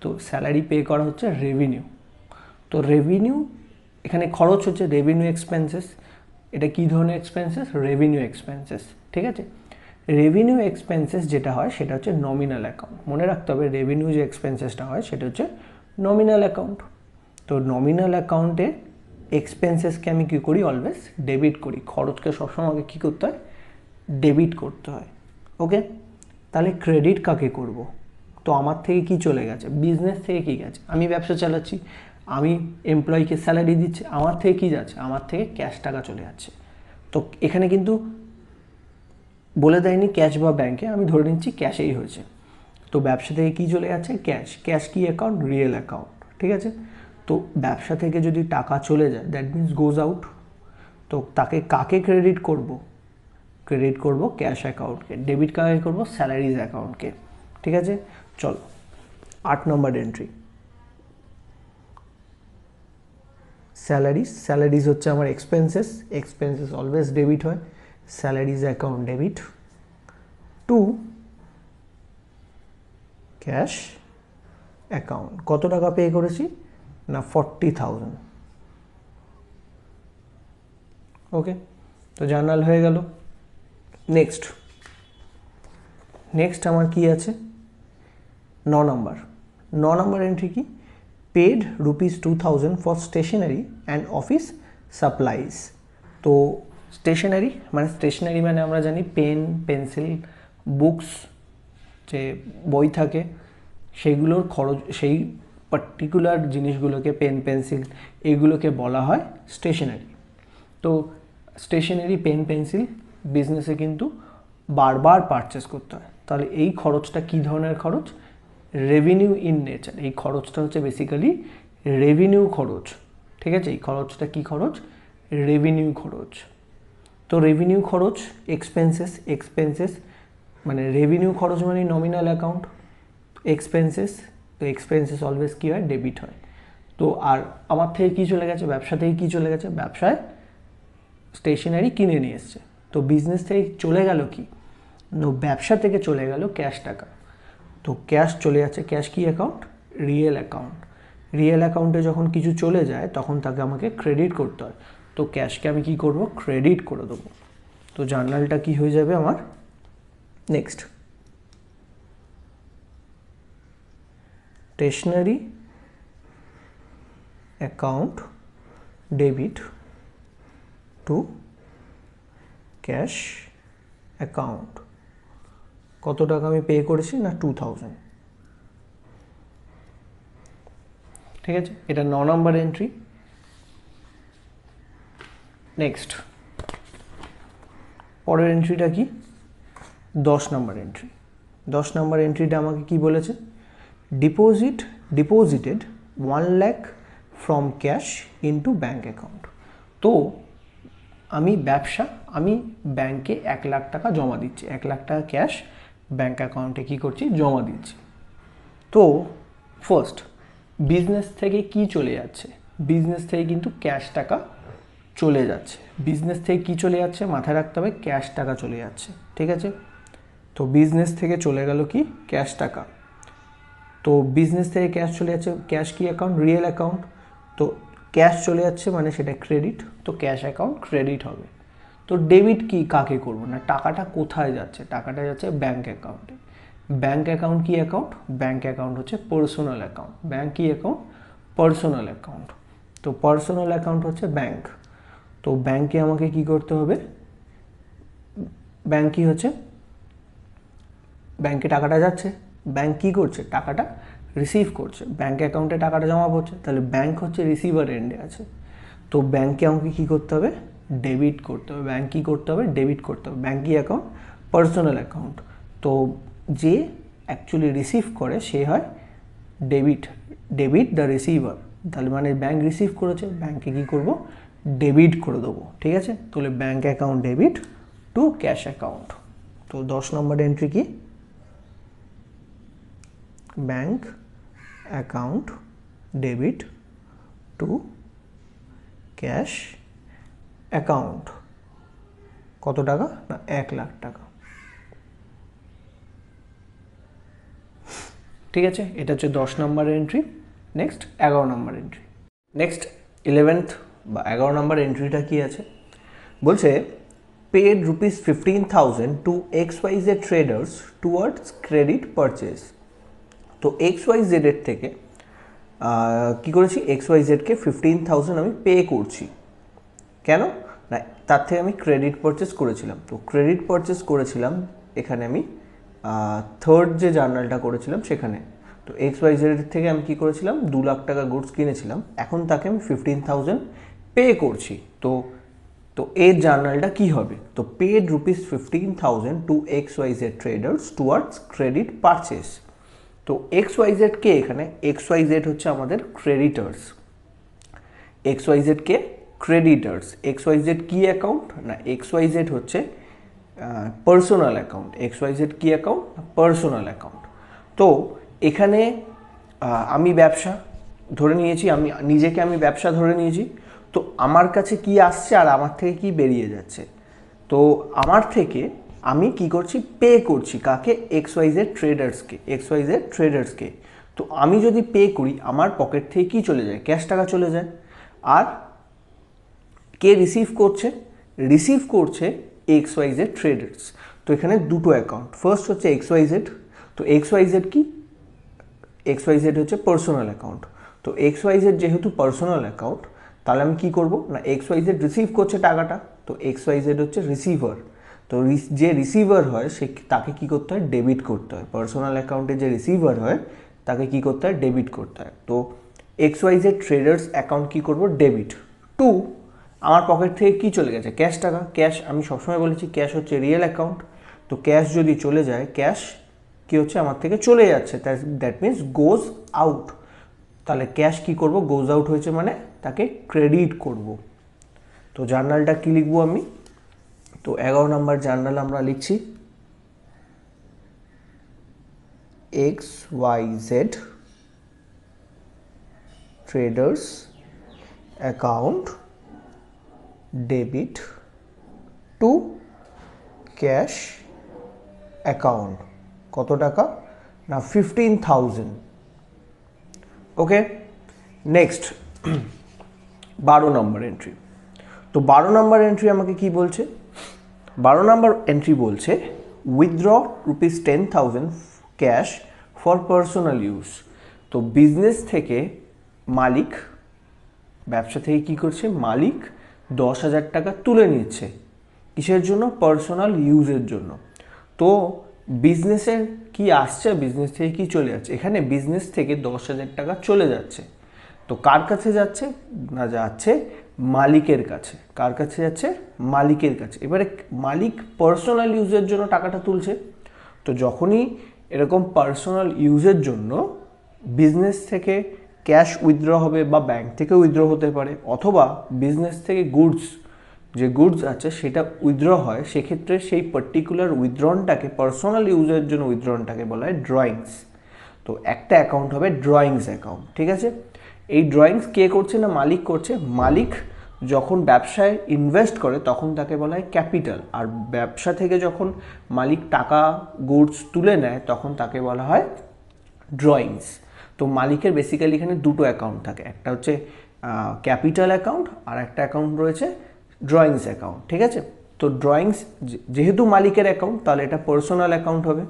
তো স্যালারি পে করা হচ্ছে রেভিনিউ। তো রেভিনিউ এখানে খরচ হচ্ছে রেভিনিউ এক্সপেন্সেস। এটা কী ধরনের এক্সপেন্সেস? Revenue expenses. ঠিক আছে, রেভিনিউ এক্সপেন্সেস যেটা হয় সেটা হচ্ছে নমিনাল অ্যাকাউন্ট। মনে রাখতে হবে, রেভিনিউ যে এক্সপেন্সেসটা হয় সেটা হচ্ছে নমিনাল অ্যাকাউন্ট। তো নমিনাল অ্যাকাউন্টে এক্সপেন্সেসকে আমি কী করি? অলওয়েজ ডেবিট করি। খরচকে সবসময় আমাকে কী করতে হয়? ডেবিট করতে হয়। ওকে, তাহলে ক্রেডিট কাকে করব? তো আমার থেকে কি চলে গেছে? বিজনেস থেকে কী গেছে? আমি ব্যবসা চালাচ্ছি, আমি এমপ্লয়িকে স্যালারি দিচ্ছি, আমার থেকে কী যাচ্ছে? আমার থেকে ক্যাশ টাকা চলে যাচ্ছে। তো এখানে কিন্তু বলে দেয়নি ক্যাশ বা ব্যাংকে, আমি ধরে নিচ্ছি ক্যাশেই হয়েছে। তো ব্যবসা থেকে কী চলে যাচ্ছে? ক্যাশ। ক্যাশ কি অ্যাকাউন্ট? Real account. ঠিক আছে, তো ব্যবসা থেকে যদি টাকা চলে যায়, দ্যাট মিনস গোজ আউট। তো তাকে কাকে ক্রেডিট করব? ক্রেডিট করব ক্যাশ অ্যাকাউন্টকে। ডেবিট কাকে করব? স্যালারিজ অ্যাকাউন্টকে। ঠিক আছে, চলো 8 নম্বর এন্ট্রি, স্যালারিজ। স্যালারিজ হচ্ছে আমার এক্সপেন্সেস, এক্সপেন্সেস অলওয়েজ ডেবিট হয়। Salaries account debit to cash account. কত টাকা পে করেছি? না 40,000। ওকে, তো জার্নাল হয়ে গেল। নেক্সট আমার কি আছে? 9 নাম্বার। 9 নাম্বার এন্ট্রি কি? Paid ₹2,000 for stationery and office supplies. তো স্টেশনারি মানে আমরা জানি পেন, পেন্সিল, বুকস, যে বই থাকে সেইগুলোর খরচ, সেই পার্টিকুলার জিনিসগুলোকে, পেন, পেন্সিল, এইগুলোকে বলা হয় স্টেশনারি। তো স্টেশনারি, পেন, পেন্সিল বিজনেসে কিন্তু বারবার পারচেস করতে হয়। তাহলে এই খরচটা কী ধরনের খরচ? Revenue in nature. এই খরচটা হচ্ছে বেসিক্যালি রেভিনিউ খরচ। ঠিক আছে, এই খরচটা কী খরচ? রেভিনিউ খরচ। তো রেভিনিউ খরচ এক্সপেন্সেস মানে রেভিনিউ খরচ মানে নমিনাল অ্যাকাউন্ট, এক্সপেন্সেস। তো এক্সপেন্সেস অলওয়েজ কী হয়? ডেবিট হয়। তো আর আমার থেকে কী চলে গেছে? ব্যবসা থেকে কী চলে গেছে? ব্যবসায় স্টেশনারি কিনে নিয়ে এসছে। তো বিজনেস থেকে চলে গেল কি? ব্যবসা থেকে চলে গেল ক্যাশ টাকা, তো ক্যাশ চলে যাচ্ছে, ক্যাশ কি অ্যাকাউন্ট? Real account. রিয়েল অ্যাকাউন্টে যখন কিছু চলে যায় তখন তাকে আমাকে ক্রেডিট করতে হয়, তো ক্যাশকে আমি কি করব? ক্রেডিট করে দেবো। তো জার্নালটা কি হয়ে যাবে আমার? Next, stationery account debit to cash account. কত টাকা আমি পে করেছি? না 2000। ঠিক আছে, এটা 9 নম্বর এন্ট্রি। নেক্সট, পরের এন্ট্রিটা কি? 10 নম্বর এন্ট্রি। 10 নম্বর এন্ট্রিটা আমাকে কি বলেছে? Deposited 1 lakh from cash into bank account. তো আমি ব্যাংকে 1 লাখ টাকা জমা দিচ্ছি, 1 লাখ টাকা ক্যাশ ব্যাঙ্ক অ্যাকাউন্টে কি করছি? জমা দিচ্ছি। তো ফার্স্ট, বিজনেস থেকে কি চলে যাচ্ছে? বিজনেস থেকে কিন্তু ক্যাশ টাকা চলে যাচ্ছে। বিজনেস থেকে কি চলে যাচ্ছে? মাথায় রাখতে হবে, ক্যাশ টাকা চলে যাচ্ছে। ঠিক আছে, তো বিজনেস থেকে চলে গেল কি? ক্যাশ টাকা। তো বিজনেস থেকে ক্যাশ চলে যাচ্ছে, ক্যাশ কি অ্যাকাউন্ট? Real account. তো ক্যাশ চলে যাচ্ছে মানে সেটা ক্রেডিট, তো ক্যাশ অ্যাকাউন্ট ক্রেডিট হবে। তো ডেবিট কি কাকে করব? না টাকাটা কোথায় যাচ্ছে? টাকাটা যাচ্ছে ব্যাঙ্ক অ্যাকাউন্টে। ব্যাঙ্ক অ্যাকাউন্ট কি অ্যাকাউন্ট? ব্যাঙ্ক অ্যাকাউন্ট হচ্ছে পার্সোনাল অ্যাকাউন্ট। ব্যাঙ্ক কি অ্যাকাউন্ট? Personal account. তো পার্সোনাল অ্যাকাউন্ট হচ্ছে ব্যাঙ্ক। তো ব্যাঙ্কে আমাকে কি করতে হবে? ব্যাঙ্ক কি হচ্ছে? ব্যাঙ্কে টাকাটা যাচ্ছে, ব্যাঙ্ক কি করছে? টাকাটা রিসিভ করছে, ব্যাঙ্ক অ্যাকাউন্টে টাকাটা জমা পড়ছে, তাহলে ব্যাঙ্ক হচ্ছে রিসিভার এন্ডে আছে। তো ব্যাঙ্কে আমাকে কী করতে হবে? ডেবিট করতে হবে। ব্যাঙ্ক কী করতে হবে? ডেবিট করতে হবে। ব্যাঙ্ক কি অ্যাকাউন্ট? Personal account. তো যে অ্যাকচুয়ালি রিসিভ করে সে হয় ডেবিট দ্য রিসিভার। তাহলে মানে ব্যাঙ্ক রিসিভ করেছে, ব্যাঙ্কে কী করব? ডেবিট করে দেবো। ঠিক আছে, তাহলে bank account debit to cash account. তো 10 নম্বর এন্ট্রি কি? Bank account debit to cash account. কত টাকা? না 1 লাখ টাকা। ঠিক আছে, এটা হচ্ছে 10 নম্বর এন্ট্রি। নেক্সট 11 নম্বর এন্ট্রি। নেক্সট 11th বা 11 নম্বর এন্ট্রিটা কি আছে? বলছে paid ₹15,000 to XYZ traders towards credit purchase. তো XYZ এর থেকে কী করেছি? XYZকে 15,000 আমি পে করছি। কেন? না তার থেকে আমি ক্রেডিট পারচেস করেছিলাম। তো ক্রেডিট পারচেস করেছিলাম এখানে আমি থার্ড যে জার্নালটা করেছিলাম সেখানে। তো XYZ এর থেকে আমি কী করেছিলাম? 2 লাখ টাকা গুডস কিনেছিলাম, এখন তাকে আমি 15,000 পে করছি। তো তো এর জার্নালটা কি হবে? তো paid ₹15,000 to XYZ traders towards credit purchase. তো XYZ কে এখানে? XYZ হচ্ছে আমাদের ক্রেডিটার্স। XYZ কে ক্রেডিটার্স। XYZ কি অ্যাকাউন্ট? না XYZ হচ্ছে পার্সোনাল অ্যাকাউন্ট। XYZ কি অ্যাকাউন্ট? Personal account. তো এখানে আমি ব্যবসা ধরে নিয়েছি, আমি ব্যবসা ধরে নিয়েছি। তো আমার কাছে কি আসছে আর আমার থেকে কি বেরিয়ে যাচ্ছে? তো আমার থেকে আমি কি করছি? পে করছি কাকে? XYZ ট্রেডার্সকে। তো আমি যদি পে করি আমার পকেট থেকে কি চলে যায়? ক্যাশ টাকা চলে যায়। আর কে রিসিভ করছে? রিসিভ করছে XYZ ট্রেডার্স। তো এখানে দুটো অ্যাকাউন্ট, ফার্স্ট হচ্ছে XYZ। তো XYZ কি? XYZ হচ্ছে পার্সোনাল অ্যাকাউন্ট। তো XYZ যেহেতু পার্সোনাল অ্যাকাউন্ট, তাহলে আমি কি করব? না XYZ রিসিভ করছে টাকাটা, তো XYZ হচ্ছে রিসিভার। তো যে রিসিভার হয় সে তাকে কি করতে হয়? ডেবিট করতে হয়। পার্সোনাল অ্যাকাউন্টে যে রিসিভার হয় তাকে কি করতে হয়? ডেবিট করতে হয়। তো XYZ ট্রেডার্স অ্যাকাউন্ট কি করব? ডেবিট টু আমার পকেট থেকে কি চলে গেছে? ক্যাশ টাকা। ক্যাশ আমি সবসময় বলেছি ক্যাশ হচ্ছে রিয়েল অ্যাকাউন্ট। তো ক্যাশ যদি চলে যায়, ক্যাশ কি হচ্ছে? আমার থেকে চলে যাচ্ছে, দ্যাট মিনস গোজ আউট। তাহলে ক্যাশ কি করব? গোজ আউট হয়েছে মানে তাকে ক্রেডিট করব। তো জার্নালটা কি লিখবো আমি? তো 11 নম্বর জার্নাল আমরা লিখছি XYZ traders account debit to cash account কত টাকা না 15,000। ওকে, নেক্সট 12 নম্বর এন্ট্রি। তো 12 নম্বর এন্ট্রি আমাকে কি বলছে, 12 নম্বর এন্ট্রি বলছে withdraw ₹10,000 cash for personal use. তো বিজনেস থেকে মালিক, ব্যবসা থেকে কি করছে, মালিক 10,000 টাকা তুলে নিচ্ছে, কিসের জন্য, পার্সোনাল ইউজের জন্য। তো বিজনেসের কি আসছে, বিজনেস থেকে কি চলে যাচ্ছে, এখানে বিজনেস থেকে 10,000 টাকা চলে যাচ্ছে। তো কার কাছে যাচ্ছে না, যাচ্ছে মালিকের কাছে। কার কাছে যাচ্ছে, মালিকের কাছে। এবারে মালিক পার্সোনাল ইউজের জন্য টাকাটা তুলছে। তো যখনই এরকম পার্সোনাল ইউজের জন্য বিজনেস থেকে ক্যাশ উইথড্র হবে, বা ব্যাংক থেকে উইথড্র হতে পারে, অথবা বিজনেস থেকে গুডস, যে গুডস আছে সেটা উইথড্র হয়, সেক্ষেত্রে সেই পার্টিকুলার উইথড্রনটাকে, পার্সোনাল ইউজের জন্য উইথড্রনটাকে বলা হয় ড্রয়িংস। তো একটা অ্যাকাউন্ট হবে ড্রয়িংস অ্যাকাউন্ট, ঠিক আছে। এই ড্রয়িংস কে করছে না, মালিক করছে। মালিক যখন ব্যবসায় ইনভেস্ট করে তখন তাকে বলা হয় ক্যাপিটাল, আর ব্যবসা থেকে যখন মালিক টাকা গুডস তুলে নেয় তখন তাকে বলা হয় ড্রয়িংস। তো মালিকের বেসিক্যালি এখানে দুটো অ্যাকাউন্ট থাকে, একটা হচ্ছে ক্যাপিটাল অ্যাকাউন্ট, আর একটা অ্যাকাউন্ট রয়েছে ড্রয়িংস অ্যাকাউন্ট, ঠিক আছে। তো ড্রয়িংস যেহেতু মালিকের অ্যাকাউন্ট, তাহলে এটা পার্সোনাল অ্যাকাউন্ট হবে।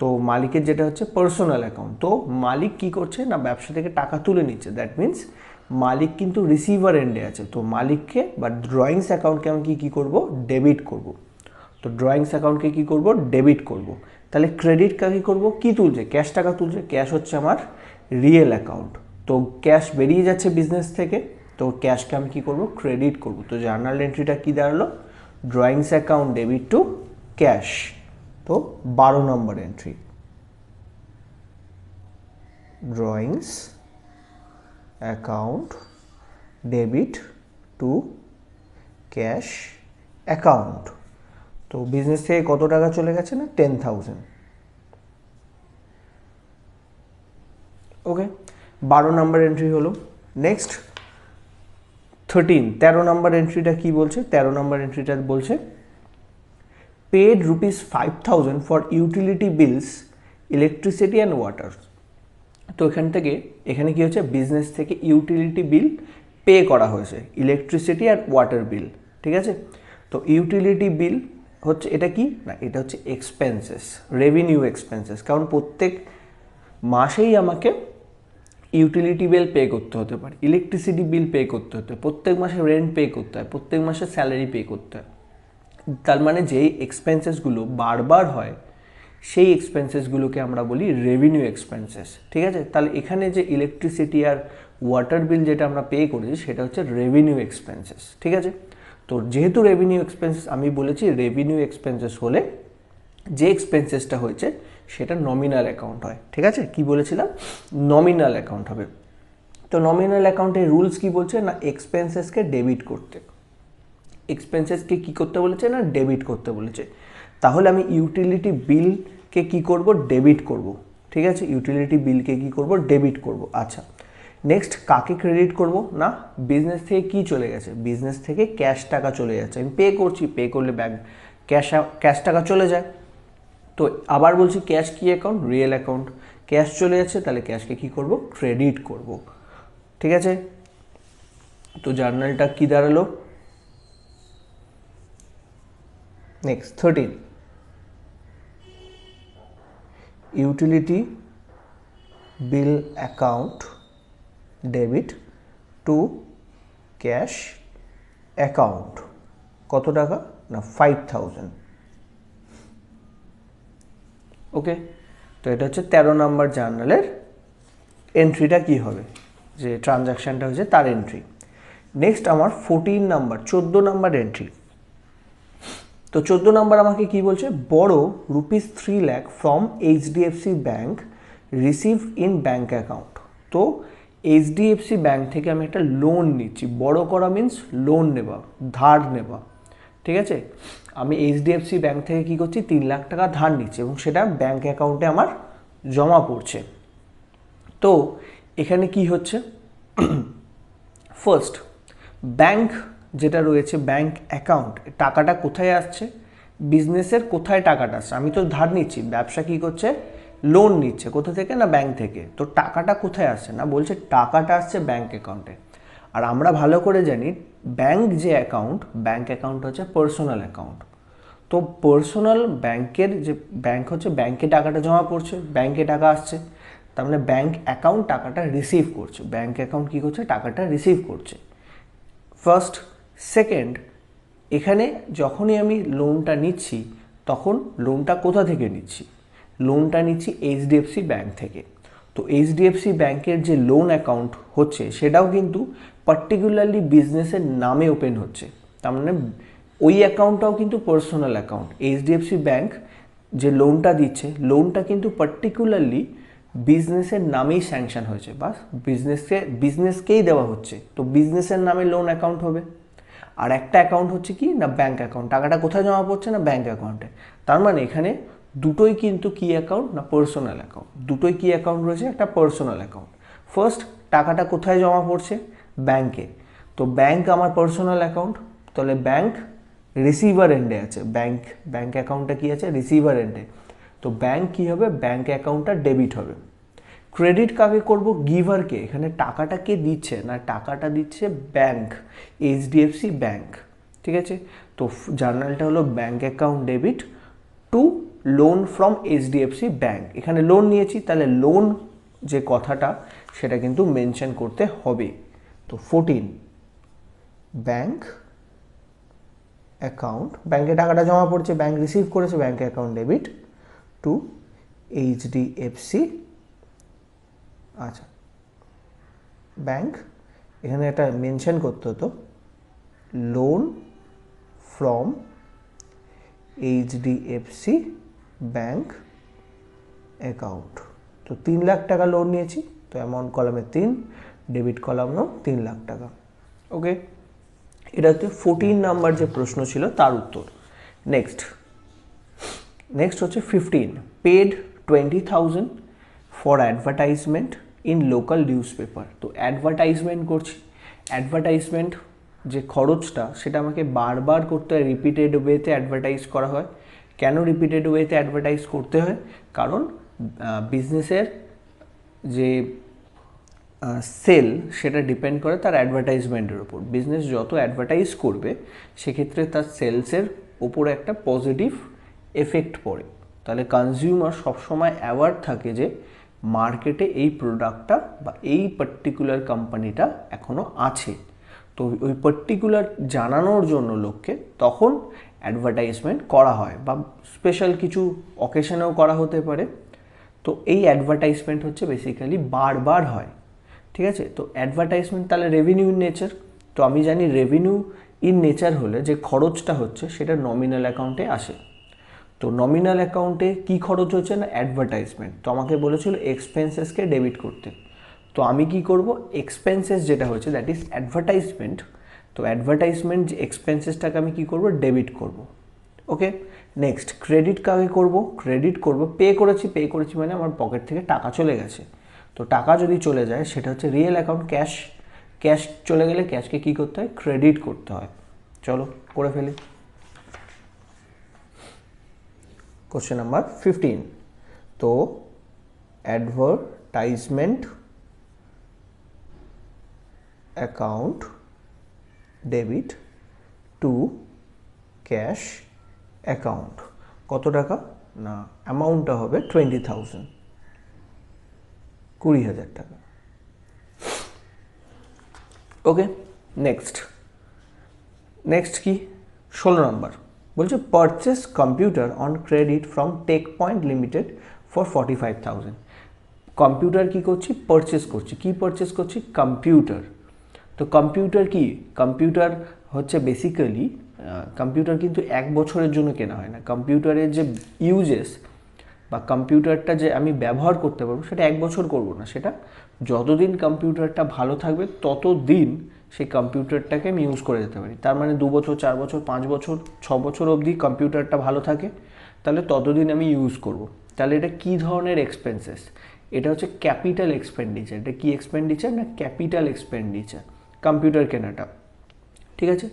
তো মালিকের যেটা হচ্ছে পার্সোনাল অ্যাকাউন্ট, তো মালিক কি করছে না, ব্যবসা থেকে টাকা তুলে নিচ্ছে, দ্যাট মিন্স মালিক কিন্তু রিসিভার এন্ডে আছে। তো মালিককে বা ড্রয়িংস অ্যাকাউন্টকে আমি কি করব, ডেবিট করব। তো ড্রয়িংস অ্যাকাউন্টকে কি করব, ডেবিট করব। তাহলে ক্রেডিট কাকে করব, কি তুলছে, ক্যাশ টাকা তুলছে, ক্যাশ হচ্ছে আমার রিয়েল অ্যাকাউন্ট। তো ক্যাশ বেরিয়ে যাচ্ছে বিজনেস থেকে, তো ক্যাশকে আমি কি করব, ক্রেডিট করব। তো জার্নাল এন্ট্রিটা কি দাঁড়ালো, drawings account debit to cash. তো 12 নম্বর entry, drawings account debit to cash account. তো বিজনেস থেকে কত টাকা চলে গেছে না, 10,000। ওকে, 12 নম্বর এন্ট্রি হলো। নেক্সট 13 নম্বর এন্ট্রিটা কি বলছে, 13 নম্বর এন্ট্রিটা বলছে paid ₹5,000 for utility bills, electricity and water. তো এখানে কি হচ্ছে, বিজনেস থেকে ইউটিলিটি বিল পে করা হয়েছে, ইলেকট্রিসিটি আর ওয়াটার বিল, ঠিক আছে। তো ইউটিলিটি বিল হচ্ছে, এটা কি না, এটা হচ্ছে এক্সপেন্সেস, রেভিনিউ এক্সপেন্সেস, কারণ প্রত্যেক মাসেই আমাকে ইউটিলিটি বিল পে করতে হতে পারে, ইলেকট্রিসিটি বিল পে করতে হতে হয়, প্রত্যেক মাসে রেন্ট পে করতে হয়, প্রত্যেক মাসে স্যালারি পে করতে হয়। তার মানে যেই এক্সপেন্সেসগুলো বারবার হয় সেই এক্সপেন্সেসগুলোকে আমরা বলি রেভিনিউ এক্সপেন্সেস, ঠিক আছে। তাহলে এখানে যে ইলেকট্রিসিটি আর ওয়াটার বিল যেটা আমরা পে করেছি সেটা হচ্ছে রেভিনিউ এক্সপেন্সেস, ঠিক আছে। তো যেহেতু রেভিনিউ এক্সপেন্সেস, আমি বলেছি রেভিনিউ এক্সপেন্সেস হলে যে এক্সপেন্সেসটা হয়েছে সেটা নমিনাল অ্যাকাউন্ট হয়, ঠিক আছে। কি বলেছিলাম, নমিনাল অ্যাকাউন্ট হবে। তো নমিনাল অ্যাকাউন্টের রুলস কি বলছে না, এক্সপেন্সেসকে ডেবিট করতে, এক্সপেন্সেসকে কি করতে বলেছে না, ডেবিট করতে বলেছে। তাহলে আমি ইউটিলিটি বিলকে কি করব, ডেবিট করব, ঠিক আছে। ইউটিলিটি বিলকে কি করব, ডেবিট করব। আচ্ছা, নেক্সট কাকে ক্রেডিট করব না, বিজনেস থেকে কি চলে গেছে, বিজনেস থেকে ক্যাশ টাকা চলে যাচ্ছে, আমি পে করছি, পে করলে ব্যাংক ক্যাশ টাকা চলে যায়। তো আবার বলছি ক্যাশ কি অ্যাকাউন্ট, রিয়েল অ্যাকাউন্ট, ক্যাশ চলে যাচ্ছে, তাহলে ক্যাশকে কি করব, ক্রেডিট করব, ঠিক আছে। তো জার্নালটা কি দাঁড়ালো, next 13 utility bill account debit to cash account, কত টাকা না 5,000। ওকে, তো এটা হচ্ছে 13 নম্বর জার্নালের এন্ট্রিটা কি হবে, যে ট্রানজ্যাকশানটা হয়েছে তার এন্ট্রি। নেক্সট আমার 14 নম্বর এন্ট্রি। তো 14 নম্বর আমাকে কি বলছে, বড় ₹3 lakh from HDFC bank receive in bank account. তো HDFC ব্যাঙ্ক থেকে আমি একটা লোন নিচ্ছি, বড় করা মিন্স লোন নেওয়া, ধার নেওয়া, ঠিক আছে। আমি HDFC ব্যাঙ্ক থেকে কি করছি, 3 লাখ টাকা ধার নিচ্ছি এবং সেটা ব্যাঙ্ক অ্যাকাউন্টে আমার জমা পড়ছে। তো এখানে কি হচ্ছে, ফার্স্ট ব্যাঙ্ক যেটা রয়েছে, ব্যাঙ্ক অ্যাকাউন্ট, টাকাটা কোথায় আসছে বিজনেসের কোথায় টাকাটা আসছে, আমি তো ধার নিচ্ছি, ব্যবসা কি করছে, লোন নিচ্ছে, কোথা থেকে না ব্যাংক থেকে, তো টাকাটা কোথায় আসছে না বলছে টাকাটা আসছে ব্যাংক অ্যাকাউন্টে। আর আমরা ভালো করে জানি ব্যাংক যে অ্যাকাউন্ট, ব্যাংক অ্যাকাউন্ট হচ্ছে পার্সোনাল অ্যাকাউন্ট। তো পার্সোনাল ব্যাংকের যে ব্যাংক হচ্ছে, ব্যাংকে টাকাটা জমা পড়ছে, ব্যাংকে টাকা আসছে, তার মানে ব্যাংক অ্যাকাউন্ট টাকাটা রিসিভ করছে, ব্যাংক অ্যাকাউন্ট কী করছে, টাকাটা রিসিভ করছে ফার্স্ট। সেকেন্ড, এখানে যখনই আমি লোনটা নিচ্ছি তখন লোনটা কোথা থেকে নিচ্ছি, লোনটা নিচ্ছি এইচডিএফসি ব্যাংক থেকে। তো এইচডিএফসি ব্যাংকের যে লোন অ্যাকাউন্ট হচ্ছে সেটাও কিন্তু পার্টিকুলারলি বিজনেসের নামে ওপেন হচ্ছে, তার মানে ওই অ্যাকাউন্টটাও কিন্তু পার্সোনাল অ্যাকাউন্ট। এইচডিএফসি ব্যাংক যে লোনটা দিচ্ছে, লোনটা কিন্তু পার্টিকুলারলি বিজনেসের নামেই স্যাংশন হয়েছে, বা বিজনেসকেই দেওয়া হচ্ছে, তো বিজনেসের নামে লোন অ্যাকাউন্ট হবে। আর একটা অ্যাকাউন্ট হচ্ছে কি না ব্যাংক অ্যাকাউন্ট, টাকাটা কোথায় জমা পড়ছে না ব্যাংক অ্যাকাউন্টে। তার মানে এখানে দুটোই কিন্তু কি অ্যাকাউন্ট না পার্সোনাল অ্যাকাউন্ট, দুটোই কি অ্যাকাউন্ট রয়েছে, একটা পার্সোনাল অ্যাকাউন্ট। ফার্স্ট, টাকাটা কোথায় জমা পড়ছে, ব্যাংকে, তো ব্যাংক আমার পার্সোনাল অ্যাকাউন্ট, তাহলে ব্যাংক রিসিভার এন্ডে আছে, ব্যাংক অ্যাকাউন্টটা কি আছে, রিসিভার এন্ডে, তো ব্যাংক কি হবে, ব্যাংক অ্যাকাউন্টটা ডেবিট হবে। ক্রেডিট কাকে করব, গিভারকে। এখানে টাকাটা কে দিচ্ছে না, টাকাটা দিচ্ছে ব্যাংক, এইচডিএফসি ব্যাংক, ঠিক আছে। তো জার্নালটা হলো bank account debit two loan from HDFC bank. এখানে লোন নিয়েছি, তাহলে লোন যে কথাটা সেটা কিন্তু মেনশন করতে হবে। তো 14, ব্যাংক অ্যাকাউন্ট, ব্যাংকে টাকাটা জমা পড়ছে, ব্যাংক রিসিভ করেছে, bank account debit two HDFC, আচ্ছা ব্যাংক, এখানে একটা মেনশন করতে হতো loan from HDFC bank account. তো 3 লাখ টাকা লোন নিয়েছি, তো অ্যামাউন্ট কলামে 3, ডেবিট কলামও 3 লাখ টাকা। ওকে, এটা হচ্ছে 14 নাম্বার যে প্রশ্ন ছিল তার উত্তর। নেক্সট হচ্ছে 15, paid 20,000 for advertisement in local newspaper. তো অ্যাডভার্টাইজমেন্ট করছি, অ্যাডভার্টাইজমেন্ট যে খরচটা সেটা আমাকে বারবার করতে হয়, রিপিটেড ওয়েতে অ্যাডভার্টাইজ করা হয়। কেন রিপিটেড ওয়েতে অ্যাডভার্টাইজ করতে হয়, কারণ বিজনেসের যে সেল সেটা ডিপেন্ড করে তার অ্যাডভার্টাইজমেন্টের উপর। বিজনেস যত অ্যাডভার্টাইজ করবে সেক্ষেত্রে তার সেলসের ওপরে একটা পজিটিভ এফেক্ট পড়ে। তাহলে কনজিউমার সবসময় অ্যাওয়ার থাকে যে মার্কেটে এই প্রোডাক্টটা বা এই পার্টিকুলার কোম্পানিটা এখনও আছে, তো ওই পার্টিকুলার জানানোর জন্য লোককে তখন অ্যাডভার্টাইজমেন্ট করা হয়, বা স্পেশাল কিছু অকেশনেও করা হতে পারে। তো এই অ্যাডভার্টাইজমেন্ট হচ্ছে বেসিক্যালি বারবার হয়, ঠিক আছে। তো অ্যাডভার্টাইজমেন্ট তাহলে রেভিনিউ ইন নেচার, তো আমি জানি রেভিনিউ ইন নেচার হলে যে খরচটা হচ্ছে সেটা নমিনাল অ্যাকাউন্টে আসে। তো নমিনাল অ্যাকাউন্টে কি খরচ হচ্ছে না অ্যাডভার্টাইজমেন্ট, তো আমাকে বলেছিল এক্সপেন্সেসকে ডেবিট করতে। তো আমি কি করব, এক্সপেন্সেস যেটা হচ্ছে দ্যাট ইজ অ্যাডভার্টাইজমেন্ট, তো অ্যাডভার্টাইজমেন্ট যে এক্সপেন্সেসটাকে আমি কি করব, ডেবিট করব। ওকে, নেক্সট ক্রেডিট কাকে করব, ক্রেডিট করব, পে করেছি মানে আমার পকেট থেকে টাকা চলে গেছে। তো টাকা যদি চলে যায় সেটা হচ্ছে রিয়েল অ্যাকাউন্ট, ক্যাশ চলে গেলে ক্যাশকে কী করতে হয়, ক্রেডিট করতে হয়। চলো করে ফেলি। কোশ্চেন নাম্বার 15, তো advertisement account debit to cash account, কত টাকা না অ্যামাউন্টটা হবে 20,000, 20,000 টাকা। ওকে, নেক্সট কি 16 নম্বর বলছে purchase computer on credit from tech point limited for 45,000। Computer কি করছি, পারচেস করছি কম্পিউটার। তো কম্পিউটার কি, কম্পিউটার হচ্ছে বেসিক্যালি কম্পিউটার কিন্তু 1 বছরের জন্য কেনা হয় না। কম্পিউটারের যে ইউজেস বা কম্পিউটারটা যে আমি ব্যবহার করতে পারবো সেটা 1 বছর করব না, সেটা যতদিন কম্পিউটারটা ভালো থাকবে ততদিন সেই কম্পিউটারটাকে আমি ইউজ করে যেতে পারি। তার মানে 2 বছর, 4 বছর, 5 বছর, 6 বছর অবধি কম্পিউটারটা ভালো থাকে, তাহলে ততদিন আমি ইউজ করব। তাহলে এটা কী ধরনের এক্সপেন্সেস, এটা হচ্ছে ক্যাপিটাল এক্সপেন্ডিচার। এটা কি এক্সপেন্ডিচার না ক্যাপিটাল এক্সপেন্ডিচার, কম্পিউটার কেনাটা, ঠিক আছে।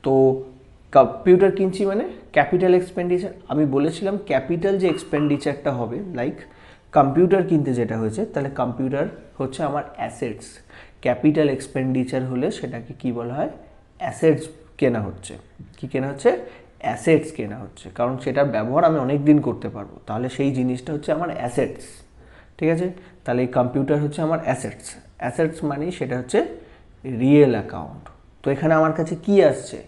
তো কম্পিউটার কিনছি মানে ক্যাপিটাল এক্সপেন্ডিচার। আমি বলেছিলাম ক্যাপিটাল যে এক্সপেন্ডিচারটা হবে, লাইক কম্পিউটার কিনতে যেটা হয়েছে, তাহলে কম্পিউটার হচ্ছে আমার অ্যাসেটস। ক্যাপিটাল এক্সপেন্ডিচার হলে সেটাকে কি বলা হয়? অ্যাসেটস কেনা হচ্ছে। কি কেনা হচ্ছে? অ্যাসেটস কেনা হচ্ছে, কারণ সেটার ব্যবহার আমি অনেক দিন করতে পারবো, তাহলে সেই জিনিসটা হচ্ছে আমার অ্যাসেটস। ঠিক আছে, তাহলে এই কম্পিউটার হচ্ছে আমার অ্যাসেটস। অ্যাসেটস মানে সেটা হচ্ছে রিয়েল অ্যাকাউন্ট। তো এখানে আমার কাছে কি আসছে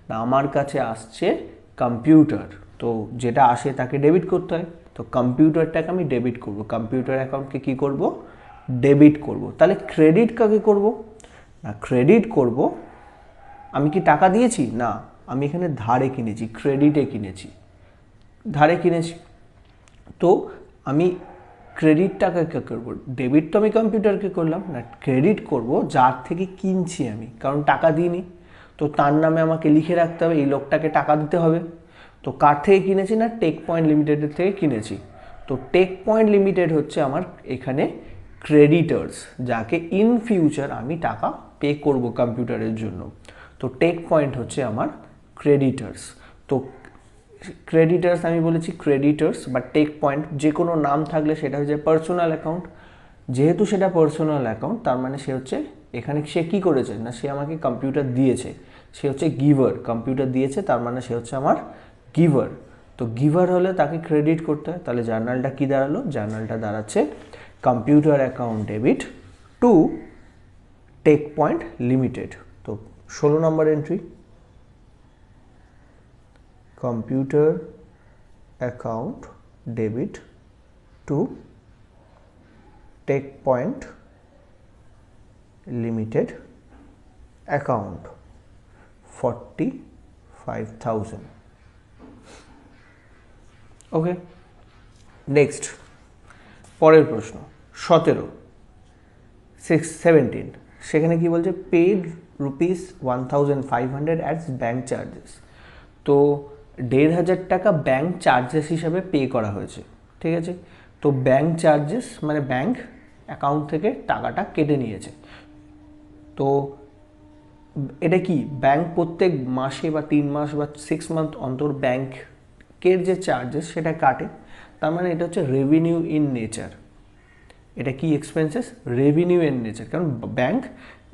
না, আমার কাছে আসছে কম্পিউটার। তো যেটা আসে তাকে ডেবিট করতে হয়, তো কম্পিউটারটাকে আমি ডেবিট করব, কম্পিউটার অ্যাকাউন্টকে কি করব? ডেবিট করব। তাহলে ক্রেডিট কাকে করব না, ক্রেডিট করব, আমি কি টাকা দিয়েছি? না, আমি এখানে ধারে কিনেছি, ক্রেডিটে কিনেছি, ধারে কিনেছি। তো আমি ক্রেডিটটাকে কে করবো? ডেবিট তো আমি কম্পিউটারকে করলাম না, ক্রেডিট করব যার থেকে কিনছি আমি, কারণ টাকা দিইনি, তো তার নামে আমাকে লিখে রাখতে হবে, এই লোকটাকে টাকা দিতে হবে। তো কার থেকে কিনেছি না, টেক পয়েন্ট লিমিটেডের থেকে কিনেছি। তো টেক পয়েন্ট লিমিটেড হচ্ছে আমার এখানে ক্রেডিটার্স, যাকে ইন ফিউচার আমি টাকা পে করব কম্পিউটারের জন্য। তো টেক পয়েন্ট হচ্ছে আমার ক্রেডিটার্স। তো ক্রেডিটার্স আমি বলেছি ক্রেডিটার্স বা টেক পয়েন্ট, যে কোনো নাম থাকলে সেটা হচ্ছে পার্সোনাল অ্যাকাউন্ট। যেহেতু সেটা পার্সোনাল অ্যাকাউন্ট, তার মানে সে হচ্ছে এখানে সে কী করেছে না, সে আমাকে কম্পিউটার দিয়েছে, সে হচ্ছে গিভার। কম্পিউটার দিয়েছে তার মানে সে হচ্ছে আমার গিভার। তো গিভার হলে তাকে ক্রেডিট করতে হয়, তাহলে জার্নালটা কী দাঁড়ালো? জার্নালটা দাঁড়াচ্ছে computer account debit to take point limited. তো 16 নম্বর entry, computer account debit to Take Point Limited account 45,000. Okay, next পরের প্রশ্ন 17 সেখানে কি বলছে? Paid ₹1,500 as bank charges. তো 1,500 টাকা ব্যাঙ্ক চার্জেস হিসাবে পে করা হয়েছে। ঠিক আছে, তো ব্যাঙ্ক চার্জেস মানে ব্যাঙ্ক অ্যাকাউন্ট থেকে টাকাটা কেটে নিয়েছে। তো এটা কি ব্যাঙ্ক প্রত্যেক মাসে বা 3 মাস বা 6 মান্থ অন্তর ব্যাঙ্কের যে চার্জেস সেটা কাটে, তার মানে এটা হচ্ছে রেভিনিউ ইন নেচার। এটা কি এক্সপেন্সেস? রেভিনিউ ইন নেচার, কারণ ব্যাঙ্ক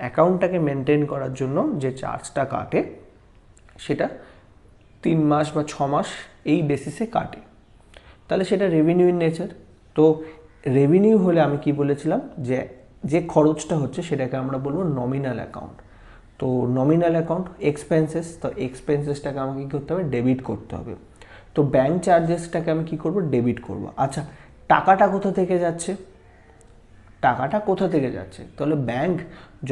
অ্যাকাউন্টটাকে মেনটেন করার জন্য যে চার্জটা কাটে সেটা 3 মাস বা 6 মাস এই বেসিসে কাটে, তাহলে সেটা রেভিনিউ ইন নেচার। তো রেভিনিউ হলে আমি কি বলেছিলাম যে যে খরচটা হচ্ছে সেটাকে আমরা বলবো নমিনাল অ্যাকাউন্ট। তো নমিনাল অ্যাকাউন্ট এক্সপেন্সেস, তো এক্সপেন্সেসটাকে আমাকে কী করতে হবে? ডেবিট করতে হবে। তো ব্যাঙ্ক চার্জেসটাকে আমি কি করব? ডেবিট করব। আচ্ছা, টাকাটা কোথা থেকে যাচ্ছে? টাকাটা কোথা থেকে যাচ্ছে? তাহলে ব্যাঙ্ক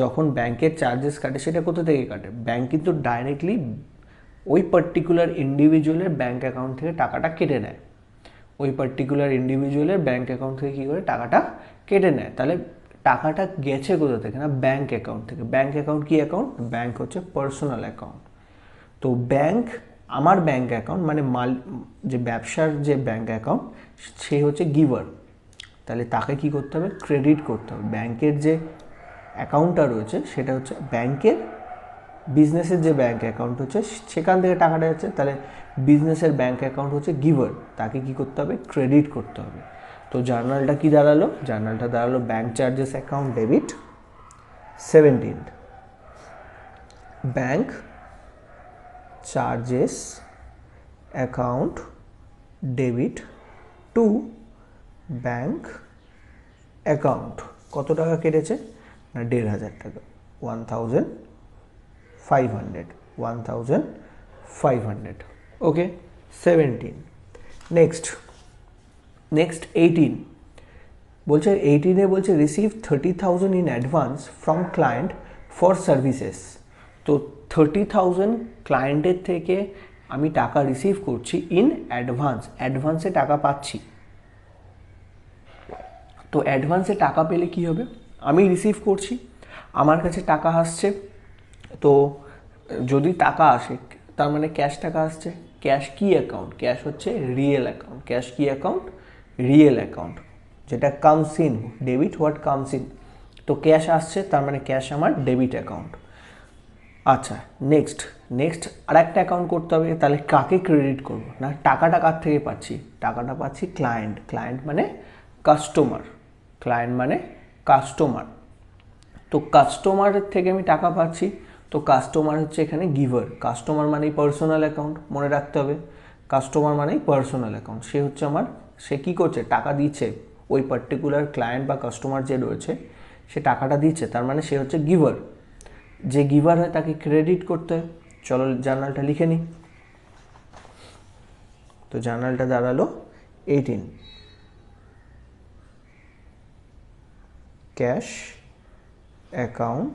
যখন ব্যাংকের চার্জেস কাটে সেটা কোথা থেকে কাটে? ব্যাঙ্ক কিন্তু ডাইরেক্টলি ওই পার্টিকুলার ইন্ডিভিজুয়ালের ব্যাঙ্ক অ্যাকাউন্ট থেকে টাকাটা কেটে নেয়। ওই পার্টিকুলার ইন্ডিভিজুয়ালের ব্যাঙ্ক অ্যাকাউন্ট থেকে কী করে টাকাটা কেটে নেয়। তাহলে টাকাটা গেছে কোথা থেকে? না ব্যাঙ্ক অ্যাকাউন্ট থেকে। ব্যাঙ্ক অ্যাকাউন্ট কী অ্যাকাউন্ট? ব্যাঙ্ক হচ্ছে পার্সোনাল অ্যাকাউন্ট। তো ব্যাঙ্ক, আমার ব্যাঙ্ক অ্যাকাউন্ট মানে যে ব্যবসার যে ব্যাঙ্ক অ্যাকাউন্ট, সে হচ্ছে গিভার, তাহলে তাকে কি করতে হবে? ক্রেডিট করতে হবে। ব্যাঙ্কের যে অ্যাকাউন্টটা রয়েছে সেটা হচ্ছে ব্যাঙ্কের, বিজনেসের যে ব্যাঙ্ক অ্যাকাউন্ট হচ্ছে সেখান থেকে টাকাটা যাচ্ছে, তাহলে বিজনেসের ব্যাঙ্ক অ্যাকাউন্ট হচ্ছে গিভার, তাকে কি করতে হবে? ক্রেডিট করতে হবে। তো জার্নালটা কি দাঁড়ালো? জার্নালটা দাঁড়ালো bank charges account debit 17, bank charges account debit to bank account. কত টাকা কেটেছে না 1,500 টাকা, 1,500। ওকে, 17। নেক্সট 18 বলছে, 18-এ বলছে receive 30,000 in advance from client for services. তো 30,000 ক্লায়েন্টের থেকে আমি টাকা রিসিভ করছি ইন অ্যাডভান্স, অ্যাডভান্সে টাকা পাচ্ছি। তো অ্যাডভান্সে টাকা পেলে কি হবে? আমি রিসিভ করছি, আমার কাছে টাকা আসছে। তো যদি টাকা আসে তার মানে ক্যাশ টাকা আসছে। ক্যাশ কি অ্যাকাউন্ট? ক্যাশ হচ্ছে রিয়েল অ্যাকাউন্ট। ক্যাশ কি অ্যাকাউন্ট? রিয়েল অ্যাকাউন্ট, যেটা comes in, debit what comes in. তো ক্যাশ আসছে তার মানে ক্যাশ আমার ডেবিট অ্যাকাউন্ট। আচ্ছা, নেক্সট নেক্সট আরেকটা অ্যাকাউন্ট করতে হবে, তাহলে কাকে ক্রেডিট করব না, টাকাটা কার থেকে পাচ্ছি, টাকাটা পাচ্ছি ক্লায়েন্ট, ক্লায়েন্ট মানে কাস্টমার, ক্লায়েন্ট মানে কাস্টমার। তো কাস্টমারের থেকে আমি টাকা পাচ্ছি, তো কাস্টমার হচ্ছে এখানে গিভার, কাস্টমার মানেই পার্সোনাল অ্যাকাউন্ট, মনে রাখতে হবে কাস্টমার মানেই পার্সোনাল অ্যাকাউন্ট। সে হচ্ছে আমার, সে কী করছে, টাকা দিচ্ছে, ওই পার্টিকুলার ক্লায়েন্ট বা কাস্টমার যে রয়েছে সে টাকাটা দিচ্ছে, তার মানে সে হচ্ছে গিভার। যে গিভার হয় তাকে ক্রেডিট করতে হয়। চলো জার্নালটা লিখে নিই। তো জার্নালটা দাঁড়ালো 18, cash account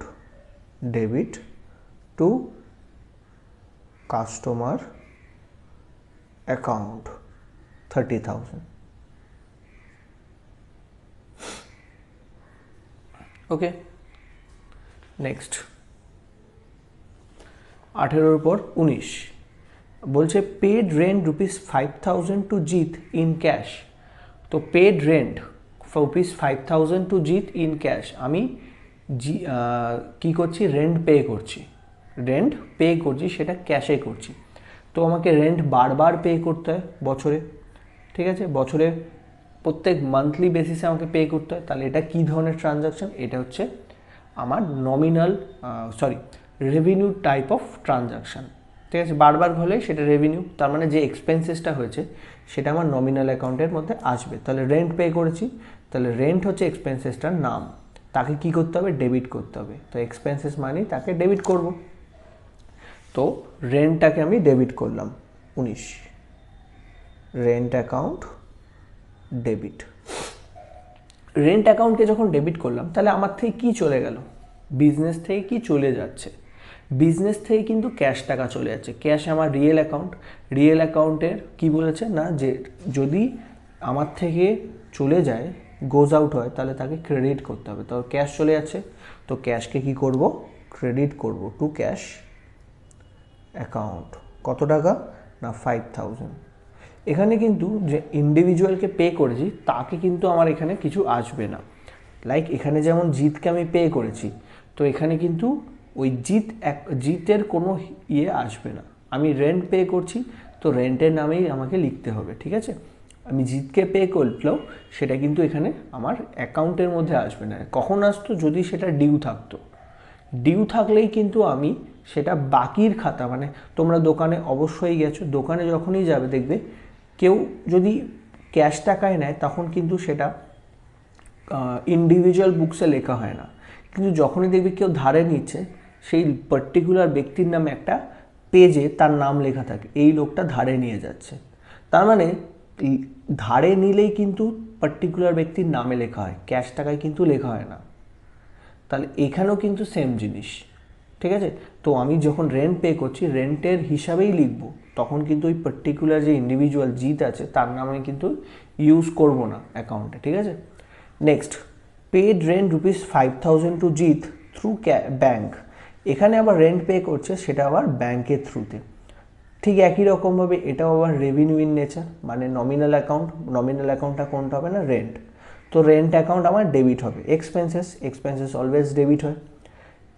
debit to customer account 30,000। Okay, next 18-র উপর 19 বলছে paid rent ₹5,000 to Jit in cash. তো paid rent ₹5,000 to Jit in cash, আমি কী করছি, রেন্ট পে করছি, রেন্ট পে করছি, সেটা ক্যাশে করছি। তো আমাকে রেন্ট বারবার পে করতে হয় বছরে, ঠিক আছে, বছরে প্রত্যেক মান্থলি বেসিসে আমাকে পে করতে হয়। তাহলে এটা কী ধরনের ট্রানজাকশন, এটা হচ্ছে আমার nominal revenue type of transaction, ঠিক আছে, বারবার হলে সেটা রেভিনিউ, তার মানে যে এক্সপেন্সেসটা হয়েছে সেটা আমার নমিনাল অ্যাকাউন্টের মধ্যে আসবে। তাহলে রেন্ট পে করেছি, তাহলে রেন্ট হচ্ছে এক্সপেন্সেসটার নাম, তাকে কি করতে হবে, ডেবিট করতে হবে। তো এক্সপেন্সেস মানেই তাকে ডেবিট করব, তো রেন্টটাকে আমি ডেবিট করলাম 19, রেন্ট অ্যাকাউন্ট ডেবিট। রেন্ট অ্যাকাউন্টকে যখন ডেবিট করলাম তাহলে আমার থেকে কি চলে গেল, বিজনেস থেকে কি চলে যাচ্ছে, বিজনেস থেকে কিন্তু ক্যাশ টাকা চলে যাচ্ছে। ক্যাশ আমার রিয়েল অ্যাকাউন্ট, রিয়েল অ্যাকাউন্টের কি বলেছে না, যে যদি আমার থেকে চলে যায়, গোজ আউট হয়, তাহলে তাকে ক্রেডিট করতে হবে। তো ক্যাশ চলে যাচ্ছে, তো ক্যাশকে কি করব, ক্রেডিট করব টু ক্যাশ অ্যাকাউন্ট। কত টাকা না 5,000। এখানে কিন্তু যে ইন্ডিভিজুয়ালকে পে করেছি তাকে কিন্তু আমার এখানে কিছু আসবে না, লাইক এখানে যেমন জিতকে আমি পে করেছি, তো এখানে কিন্তু ওই জিতের কোনো ইয়ে আসবে না। আমি রেন্ট পে করছি, তো রেন্টের নামেই আমাকে লিখতে হবে, ঠিক আছে। আমি জিতকে পে করলেও সেটা কিন্তু এখানে আমার অ্যাকাউন্টের মধ্যে আসবে না। কখন আসতো, যদি সেটা ডিউ থাকতো, ডিউ থাকলেই কিন্তু আমি সেটা বাকির খাতা, মানে তোমরা দোকানে অবশ্যই গেছো, দোকানে যখনই যাবে দেখবে কেউ যদি ক্যাশ টাকায় নেয় তখন কিন্তু সেটা ইন্ডিভিজুয়াল বুকসে লেখা হয় না, কিন্তু যখনই দেখবে কেউ ধারে নিচ্ছে সেই পার্টিকুলার ব্যক্তির নামে একটা পেজে তার নাম লেখা থাকে, এই লোকটা ধারে নিয়ে যাচ্ছে। তার মানে ধারে নিলেই কিন্তু পার্টিকুলার ব্যক্তির নামে লেখা হয়, ক্যাশ টাকায় কিন্তু লেখা হয় না। তাহলে এখানেও কিন্তু সেম জিনিস, ঠিক আছে। তো আমি যখন রেন্ট পে করছি রেন্টের হিসাবেই লিখব, তখন কিন্তু ওই পার্টিকুলার যে ইন্ডিভিজুয়াল জিত আছে তার নামে কিন্তু ইউজ করব না অ্যাকাউন্টে, ঠিক আছে। নেক্সট, পেড রেন্ট ₹5,000 টু জিত থ্রু ব্যাঙ্ক। এখানে আবার রেন্ট পে করছে, সেটা আবার ব্যাঙ্কের থ্রুতে। ঠিক একই রকমভাবে এটাও আবার রেভিনিউ ইন নেচার, মানে নমিনাল অ্যাকাউন্ট, নমিনাল অ্যাকাউন্টটা কোনটা হবে না, রেন্ট। তো রেন্ট অ্যাকাউন্ট আমার ডেবিট হবে, এক্সপেন্সেস, এক্সপেন্সেস অলওয়েজ ডেবিট হয়।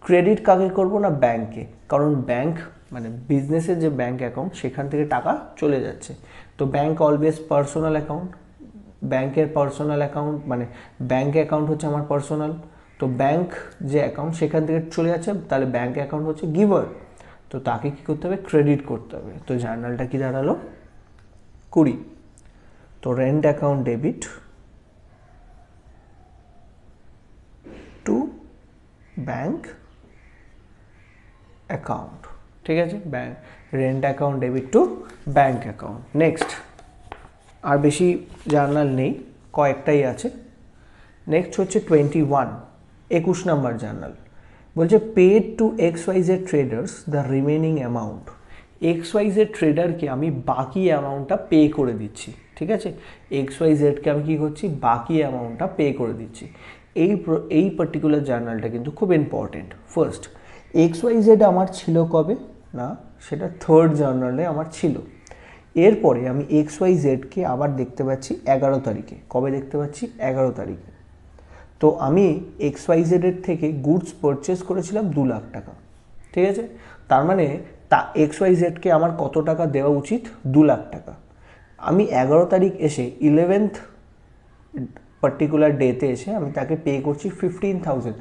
ক্রেডিট কাকে করব না, ব্যাঙ্কে, কারণ ব্যাঙ্ক মানে বিজনেসের যে ব্যাঙ্ক অ্যাকাউন্ট সেখান থেকে টাকা চলে যাচ্ছে। তো ব্যাঙ্ক অলওয়েজ পার্সোনাল অ্যাকাউন্ট, ব্যাঙ্কের পার্সোনাল অ্যাকাউন্ট মানে ব্যাঙ্ক অ্যাকাউন্ট হচ্ছে আমার পার্সোনাল, তো ব্যাঙ্ক যে অ্যাকাউন্ট সেখান থেকে চলে যাচ্ছে, তাহলে ব্যাঙ্ক অ্যাকাউন্ট হচ্ছে গিভার, তো তাকে কী করতে হবে, ক্রেডিট করতে হবে। তো জার্নালটা কি দাঁড়ালো 20। তো rent account debit to bank account, ঠিক আছে, bank rent account debit to bank account. Next, আর বেশি জার্নাল নেই, কয়েকটাই আছে। নেক্সট হচ্ছে 21 নম্বর জার্নাল, বলছে paid to XYZ traders the remaining amount. XYZ ট্রেডারকে আমি বাকি অ্যামাউন্টটা পে করে দিচ্ছি, ঠিক আছে, XYZকে আমি কী করছি, বাকি অ্যামাউন্টটা পে করে দিচ্ছি। এই পার্টিকুলার জার্নালটা কিন্তু খুব ইম্পর্টেন্ট। ফার্স্ট, XYZ আমার ছিল কবে না, সেটা থার্ড জার্নালে আমার ছিল। এরপরে আমি XYZকে আবার দেখতে পাচ্ছি 11 তারিখে। কবে দেখতে পাচ্ছি, 11 তারিখে। তো আমি XYZ এর থেকে গুডস পারচেস করেছিলাম 2 লাখ টাকা, ঠিক আছে। তার মানে তা XYZ-কে আমার কত টাকা দেওয়া উচিত? 2 লাখ টাকা। আমি 11 তারিখ এসে 11th পার্টিকুলার ডেতে এসে আমি তাকে পে করছি 15,000,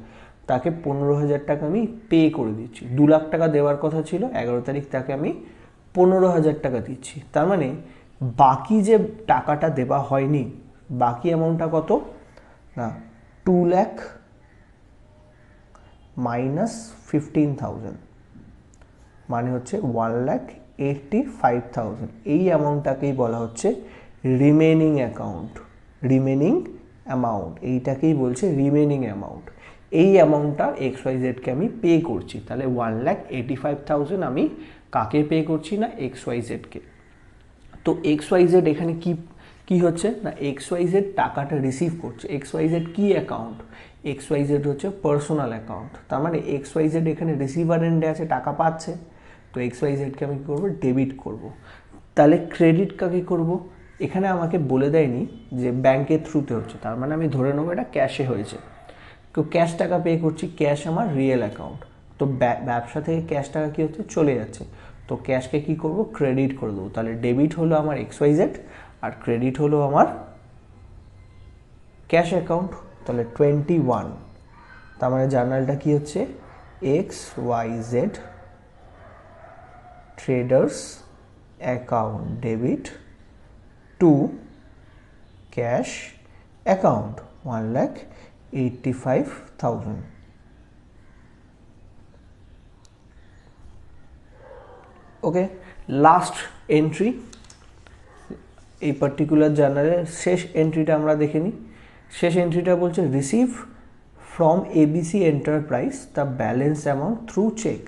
তাকে 15,000 টাকা আমি পে করে দিচ্ছি। 2 লাখ টাকা দেওয়ার কথা ছিল, 11 তারিখ তাকে আমি 15,000 টাকা দিচ্ছি। তার মানে বাকি যে টাকাটা দেওয়া হয়নি, বাকি অ্যামাউন্টটা কত না 2 লাখ মাইনাস 15,000 মানে হচ্ছে 1,85,000। এই অ্যামাউন্টটাকেই বলা হচ্ছে রিমেনিং অ্যাকাউন্ট, রিমেনিং অ্যামাউন্ট, এইটাকেই বলছে রিমেনিং অ্যামাউন্ট। এই অ্যামাউন্টটা XYZ-কে আমি পে করছি। তাহলে 1,85,000 আমি কাকে পে করছি না XYZ-কে। তো XYZ এখানে কি হচ্ছে না XYZ টাকাটা রিসিভ করছে। XYZ কি অ্যাকাউন্ট? XYZ হচ্ছে পার্সোনাল অ্যাকাউন্ট। তার মানে XYZ এখানে রিসিভার এন্ডে আছে, টাকা পাচ্ছে। তো XYZ-কে আমি কী করবো? ডেবিট করব। তাহলে ক্রেডিট কাকে করব? এখানে আমাকে বলে দেয়নি যে ব্যাংকের থ্রুতে হচ্ছে, তার মানে আমি ধরে নেবো এটা ক্যাশে হয়েছে। তো ক্যাশ টাকা পে করছি, ক্যাশ আমার রিয়েল অ্যাকাউন্ট। তো ব্যবসা থেকে ক্যাশ টাকা কী হচ্ছে? চলে যাচ্ছে। তো ক্যাশকে কী করব? ক্রেডিট করে দেবো। তাহলে ডেবিট হলো আমার XYZ আর ক্রেডিট হলো আমার ক্যাশ অ্যাকাউন্ট। তাহলে 21, তার মানে জার্নালটা কী হচ্ছে? XYZ traders account debit to cash account 1,85,000। Okay, last entry এই পার্টিকুলার জার্নালের শেষ এন্ট্রিটা আমরা দেখে নিই। শেষ এন্ট্রিটা বলছে receive from ABC enterprise the balance amount through cheque.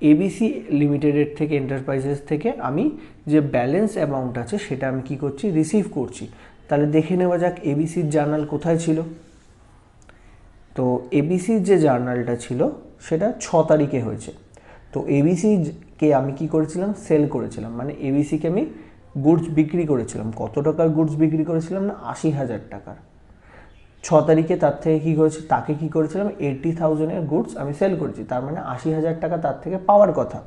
ABC লিমিটেডের থেকে, এন্টারপ্রাইজেস থেকে আমি যে ব্যালেন্স অ্যামাউন্ট আছে সেটা আমি কি করছি? রিসিভ করছি। তাহলে দেখে নেওয়া যাক ABCর জার্নাল কোথায় ছিল। তো ABCর যে জার্নালটা ছিল সেটা 6 তারিখে হয়েছে। তো ABCকে আমি কি করেছিলাম? সেল করেছিলাম, মানে ABCকে আমি গুডস বিক্রি করেছিলাম। কত টাকার গুডস বিক্রি করেছিলাম না 80,000 টাকার। 6 তারিখে তার থেকে কী করেছি? তাকে কী করেছিলাম? 80,000-এর গুডস আমি সেল করেছি। তার মানে 80,000 টাকা তার থেকে পাওয়ার কথা।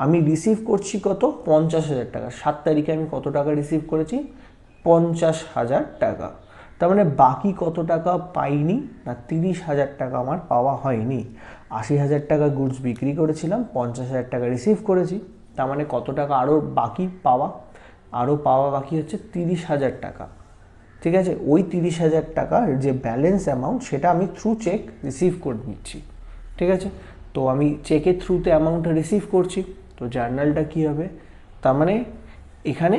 আমি রিসিভ করছি কত? 50,000 টাকা। 7 তারিখে আমি কত টাকা রিসিভ করেছি? 50,000 টাকা। তার মানে বাকি কত টাকা পাইনি না 30,000 টাকা আমার পাওয়া হয়নি। 80,000 টাকা গুডস বিক্রি করেছিলাম, 50,000 টাকা রিসিভ করেছি। তার মানে কত টাকা আরও বাকি পাওয়া? আরও পাওয়া বাকি হচ্ছে 30,000 টাকা। ঠিক আছে, ওই 30,000 টাকার যে ব্যালেন্স অ্যামাউন্ট সেটা আমি থ্রু চেক রিসিভ করে নিচ্ছি। ঠিক আছে, তো আমি চেকের থ্রুতে অ্যামাউন্টটা রিসিভ করছি। তো জার্নালটা কী হবে? তার মানে এখানে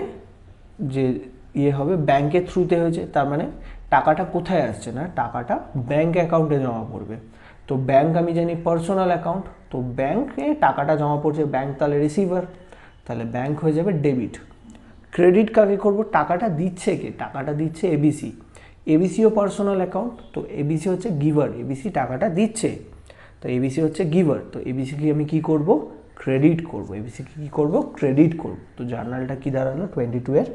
যে হবে ব্যাংকের থ্রুতে হয়েছে, তার মানে টাকাটা কোথায় আসছে না টাকাটা ব্যাংক অ্যাকাউন্টে জমা পড়বে। তো ব্যাংক আমি জানি পার্সোনাল অ্যাকাউন্ট, তো ব্যাংকে টাকাটা জমা পড়ছে, ব্যাংক তাহলে রিসিভার, তাহলে ব্যাংক হয়ে যাবে ডেবিট। ক্রেডিট কাকে করব? টাকাটা দিচ্ছে কে? টাকাটা দিচ্ছে ABC। ABCও পার্সোনাল অ্যাকাউন্ট, তো ABC হচ্ছে গিভার, ABC টাকাটা দিচ্ছে, তো ABC হচ্ছে গিভার। তো ABCকে আমি কি করব? ক্রেডিট করব। ABCকে কি করব? ক্রেডিট করব। তো জার্নালটা কি দাঁড়ালো 22-এর?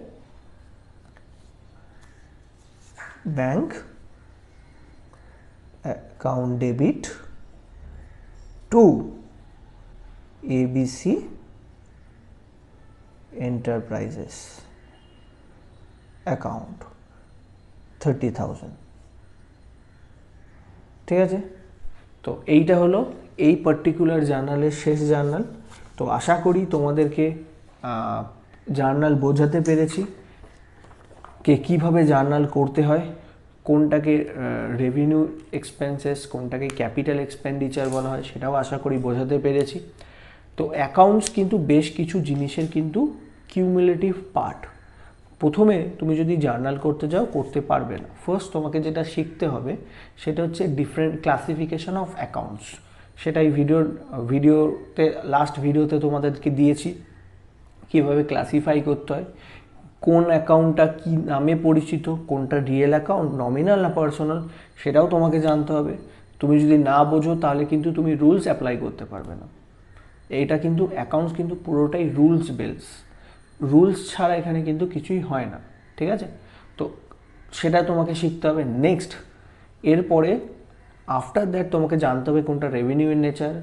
Bank account debit to ABC enterprises account 30,000। ঠিক আছে, তো এইটা হলো এই পার্টিকুলার জার্নালের শেষ জার্নাল। তো আশা করি তোমাদেরকে জার্নাল বোঝাতে পেরেছি কীভাবে জার্নাল করতে হয়, কোনটাকে রেভিনিউ এক্সপেন্সেস, কোনটাকে ক্যাপিটাল এক্সপেন্ডিচার বলা হয়, সেটাও আশা করি বোঝাতে পেরেছি। তো অ্যাকাউন্টস কিন্তু বেশ কিছু জিনিসের কিন্তু কিউমুলেটিভ পার্ট। প্রথমে তুমি যদি জার্নাল করতে যাও করতে পারবে না। ফার্স্ট তোমাকে যেটা শিখতে হবে সেটা হচ্ছে ডিফারেন্ট ক্লাসিফিকেশন অফ অ্যাকাউন্টস। সেটাই ভিডিওতে লাস্ট ভিডিওতে তোমাদেরকে দিয়েছি কীভাবে ক্লাসিফাই করতে হয়, কোন অ্যাকাউন্টটা কী নামে পরিচিত, কোনটা রিয়েল অ্যাকাউন্ট, নমিনাল না পার্সোনাল, সেটাও তোমাকে জানতে হবে। তুমি যদি না বোঝো তাহলে কিন্তু তুমি রুলস অ্যাপ্লাই করতে পারবে না। এইটা কিন্তু অ্যাকাউন্টস কিন্তু পুরোটাই রুলস বেলস, রুলস ছাড়া এখানে কিন্তু কিছুই হয় না। ঠিক আছে, তো সেটা তোমাকে শিখতে হবে। নেক্সট এরপরে আফটার দ্যাট তোমাকে জানতে হবে কোনটা রেভিনিউ ইন নেচার,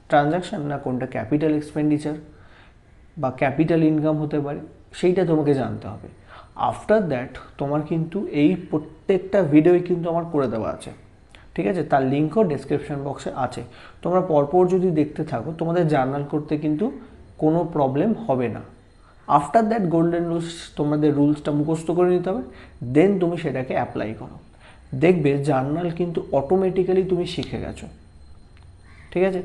ট্রানজাকশন না কোনটা ক্যাপিটাল এক্সপেন্ডিচার বা ক্যাপিটাল ইনকাম হতে পারে, সেইটা তোমাকে জানতে হবে। আফটার দ্যাট তোমার কিন্তু এই প্রত্যেকটা ভিডিওই কিন্তু আমার করে দেওয়া আছে, ঠিক আছে? তার লিঙ্কও ডেসক্রিপশন বক্সে আছে। তোমরা পরপর যদি দেখতে থাকো তোমাদের জার্নাল করতে কিন্তু কোনো প্রবলেম হবে না। আফটার দ্যাট গোল্ডেন রুলস, তোমাদের রুলসটা মুখস্থ করে নিতে হবে, দেন তুমি সেটাকে অ্যাপ্লাই করো, দেখবে জার্নাল কিন্তু অটোমেটিক্যালি তুমি শিখে গেছো, ঠিক আছে?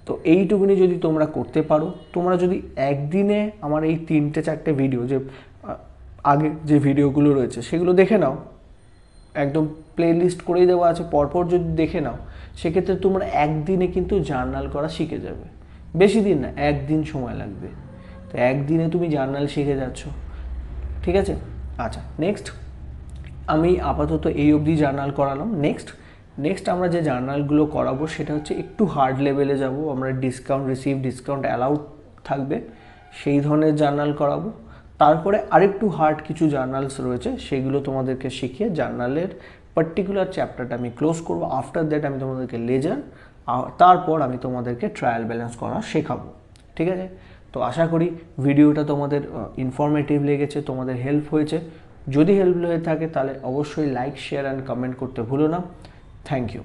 তো এইটুকুনি যদি তোমরা করতে পারো, তোমরা যদি একদিনে আমার এই 3-4টে ভিডিও যে আগে যে ভিডিওগুলো রয়েছে সেগুলো দেখে নাও, একদম প্লে লিস্ট করেই দেওয়া আছে, পরপর যদি দেখে নাও সেক্ষেত্রে তোমরা একদিনে কিন্তু জার্নাল করা শিখে যাবে। বেশি দিন না, একদিন সময় লাগবে। তো একদিনে তুমি জার্নাল শিখে যাচ্ছ, ঠিক আছে? আচ্ছা, নেক্সট আমি আপাতত এই অবধি জার্নাল করালাম। নেক্সট আমরা যে জার্নালগুলো করাবো সেটা হচ্ছে একটু হার্ড লেভেলে যাব আমরা, ডিসকাউন্ট অ্যালাউড থাকবে সেই ধরনের জার্নাল করাবো। তারপরে আরেকটু হার্ড কিছু জার্নালস রয়েছে সেগুলো তোমাদেরকে শিখিয়ে জার্নালের পার্টিকুলার চ্যাপ্টারটা আমি ক্লোজ করব। আফটার দ্যাট আমি তোমাদেরকে লেজার, তারপর আমি তোমাদেরকে ট্রায়াল ব্যালেন্স করা শেখাবো, ঠিক আছে? তো আশা করি ভিডিওটা তোমাদের ইনফরমেটিভ লেগেছে, তোমাদের হেল্প হয়েছে। যদি হেল্প হয়ে থাকে তাহলে অবশ্যই লাইক, শেয়ার অ্যান্ড কমেন্ট করতে ভুলো না। Thank you.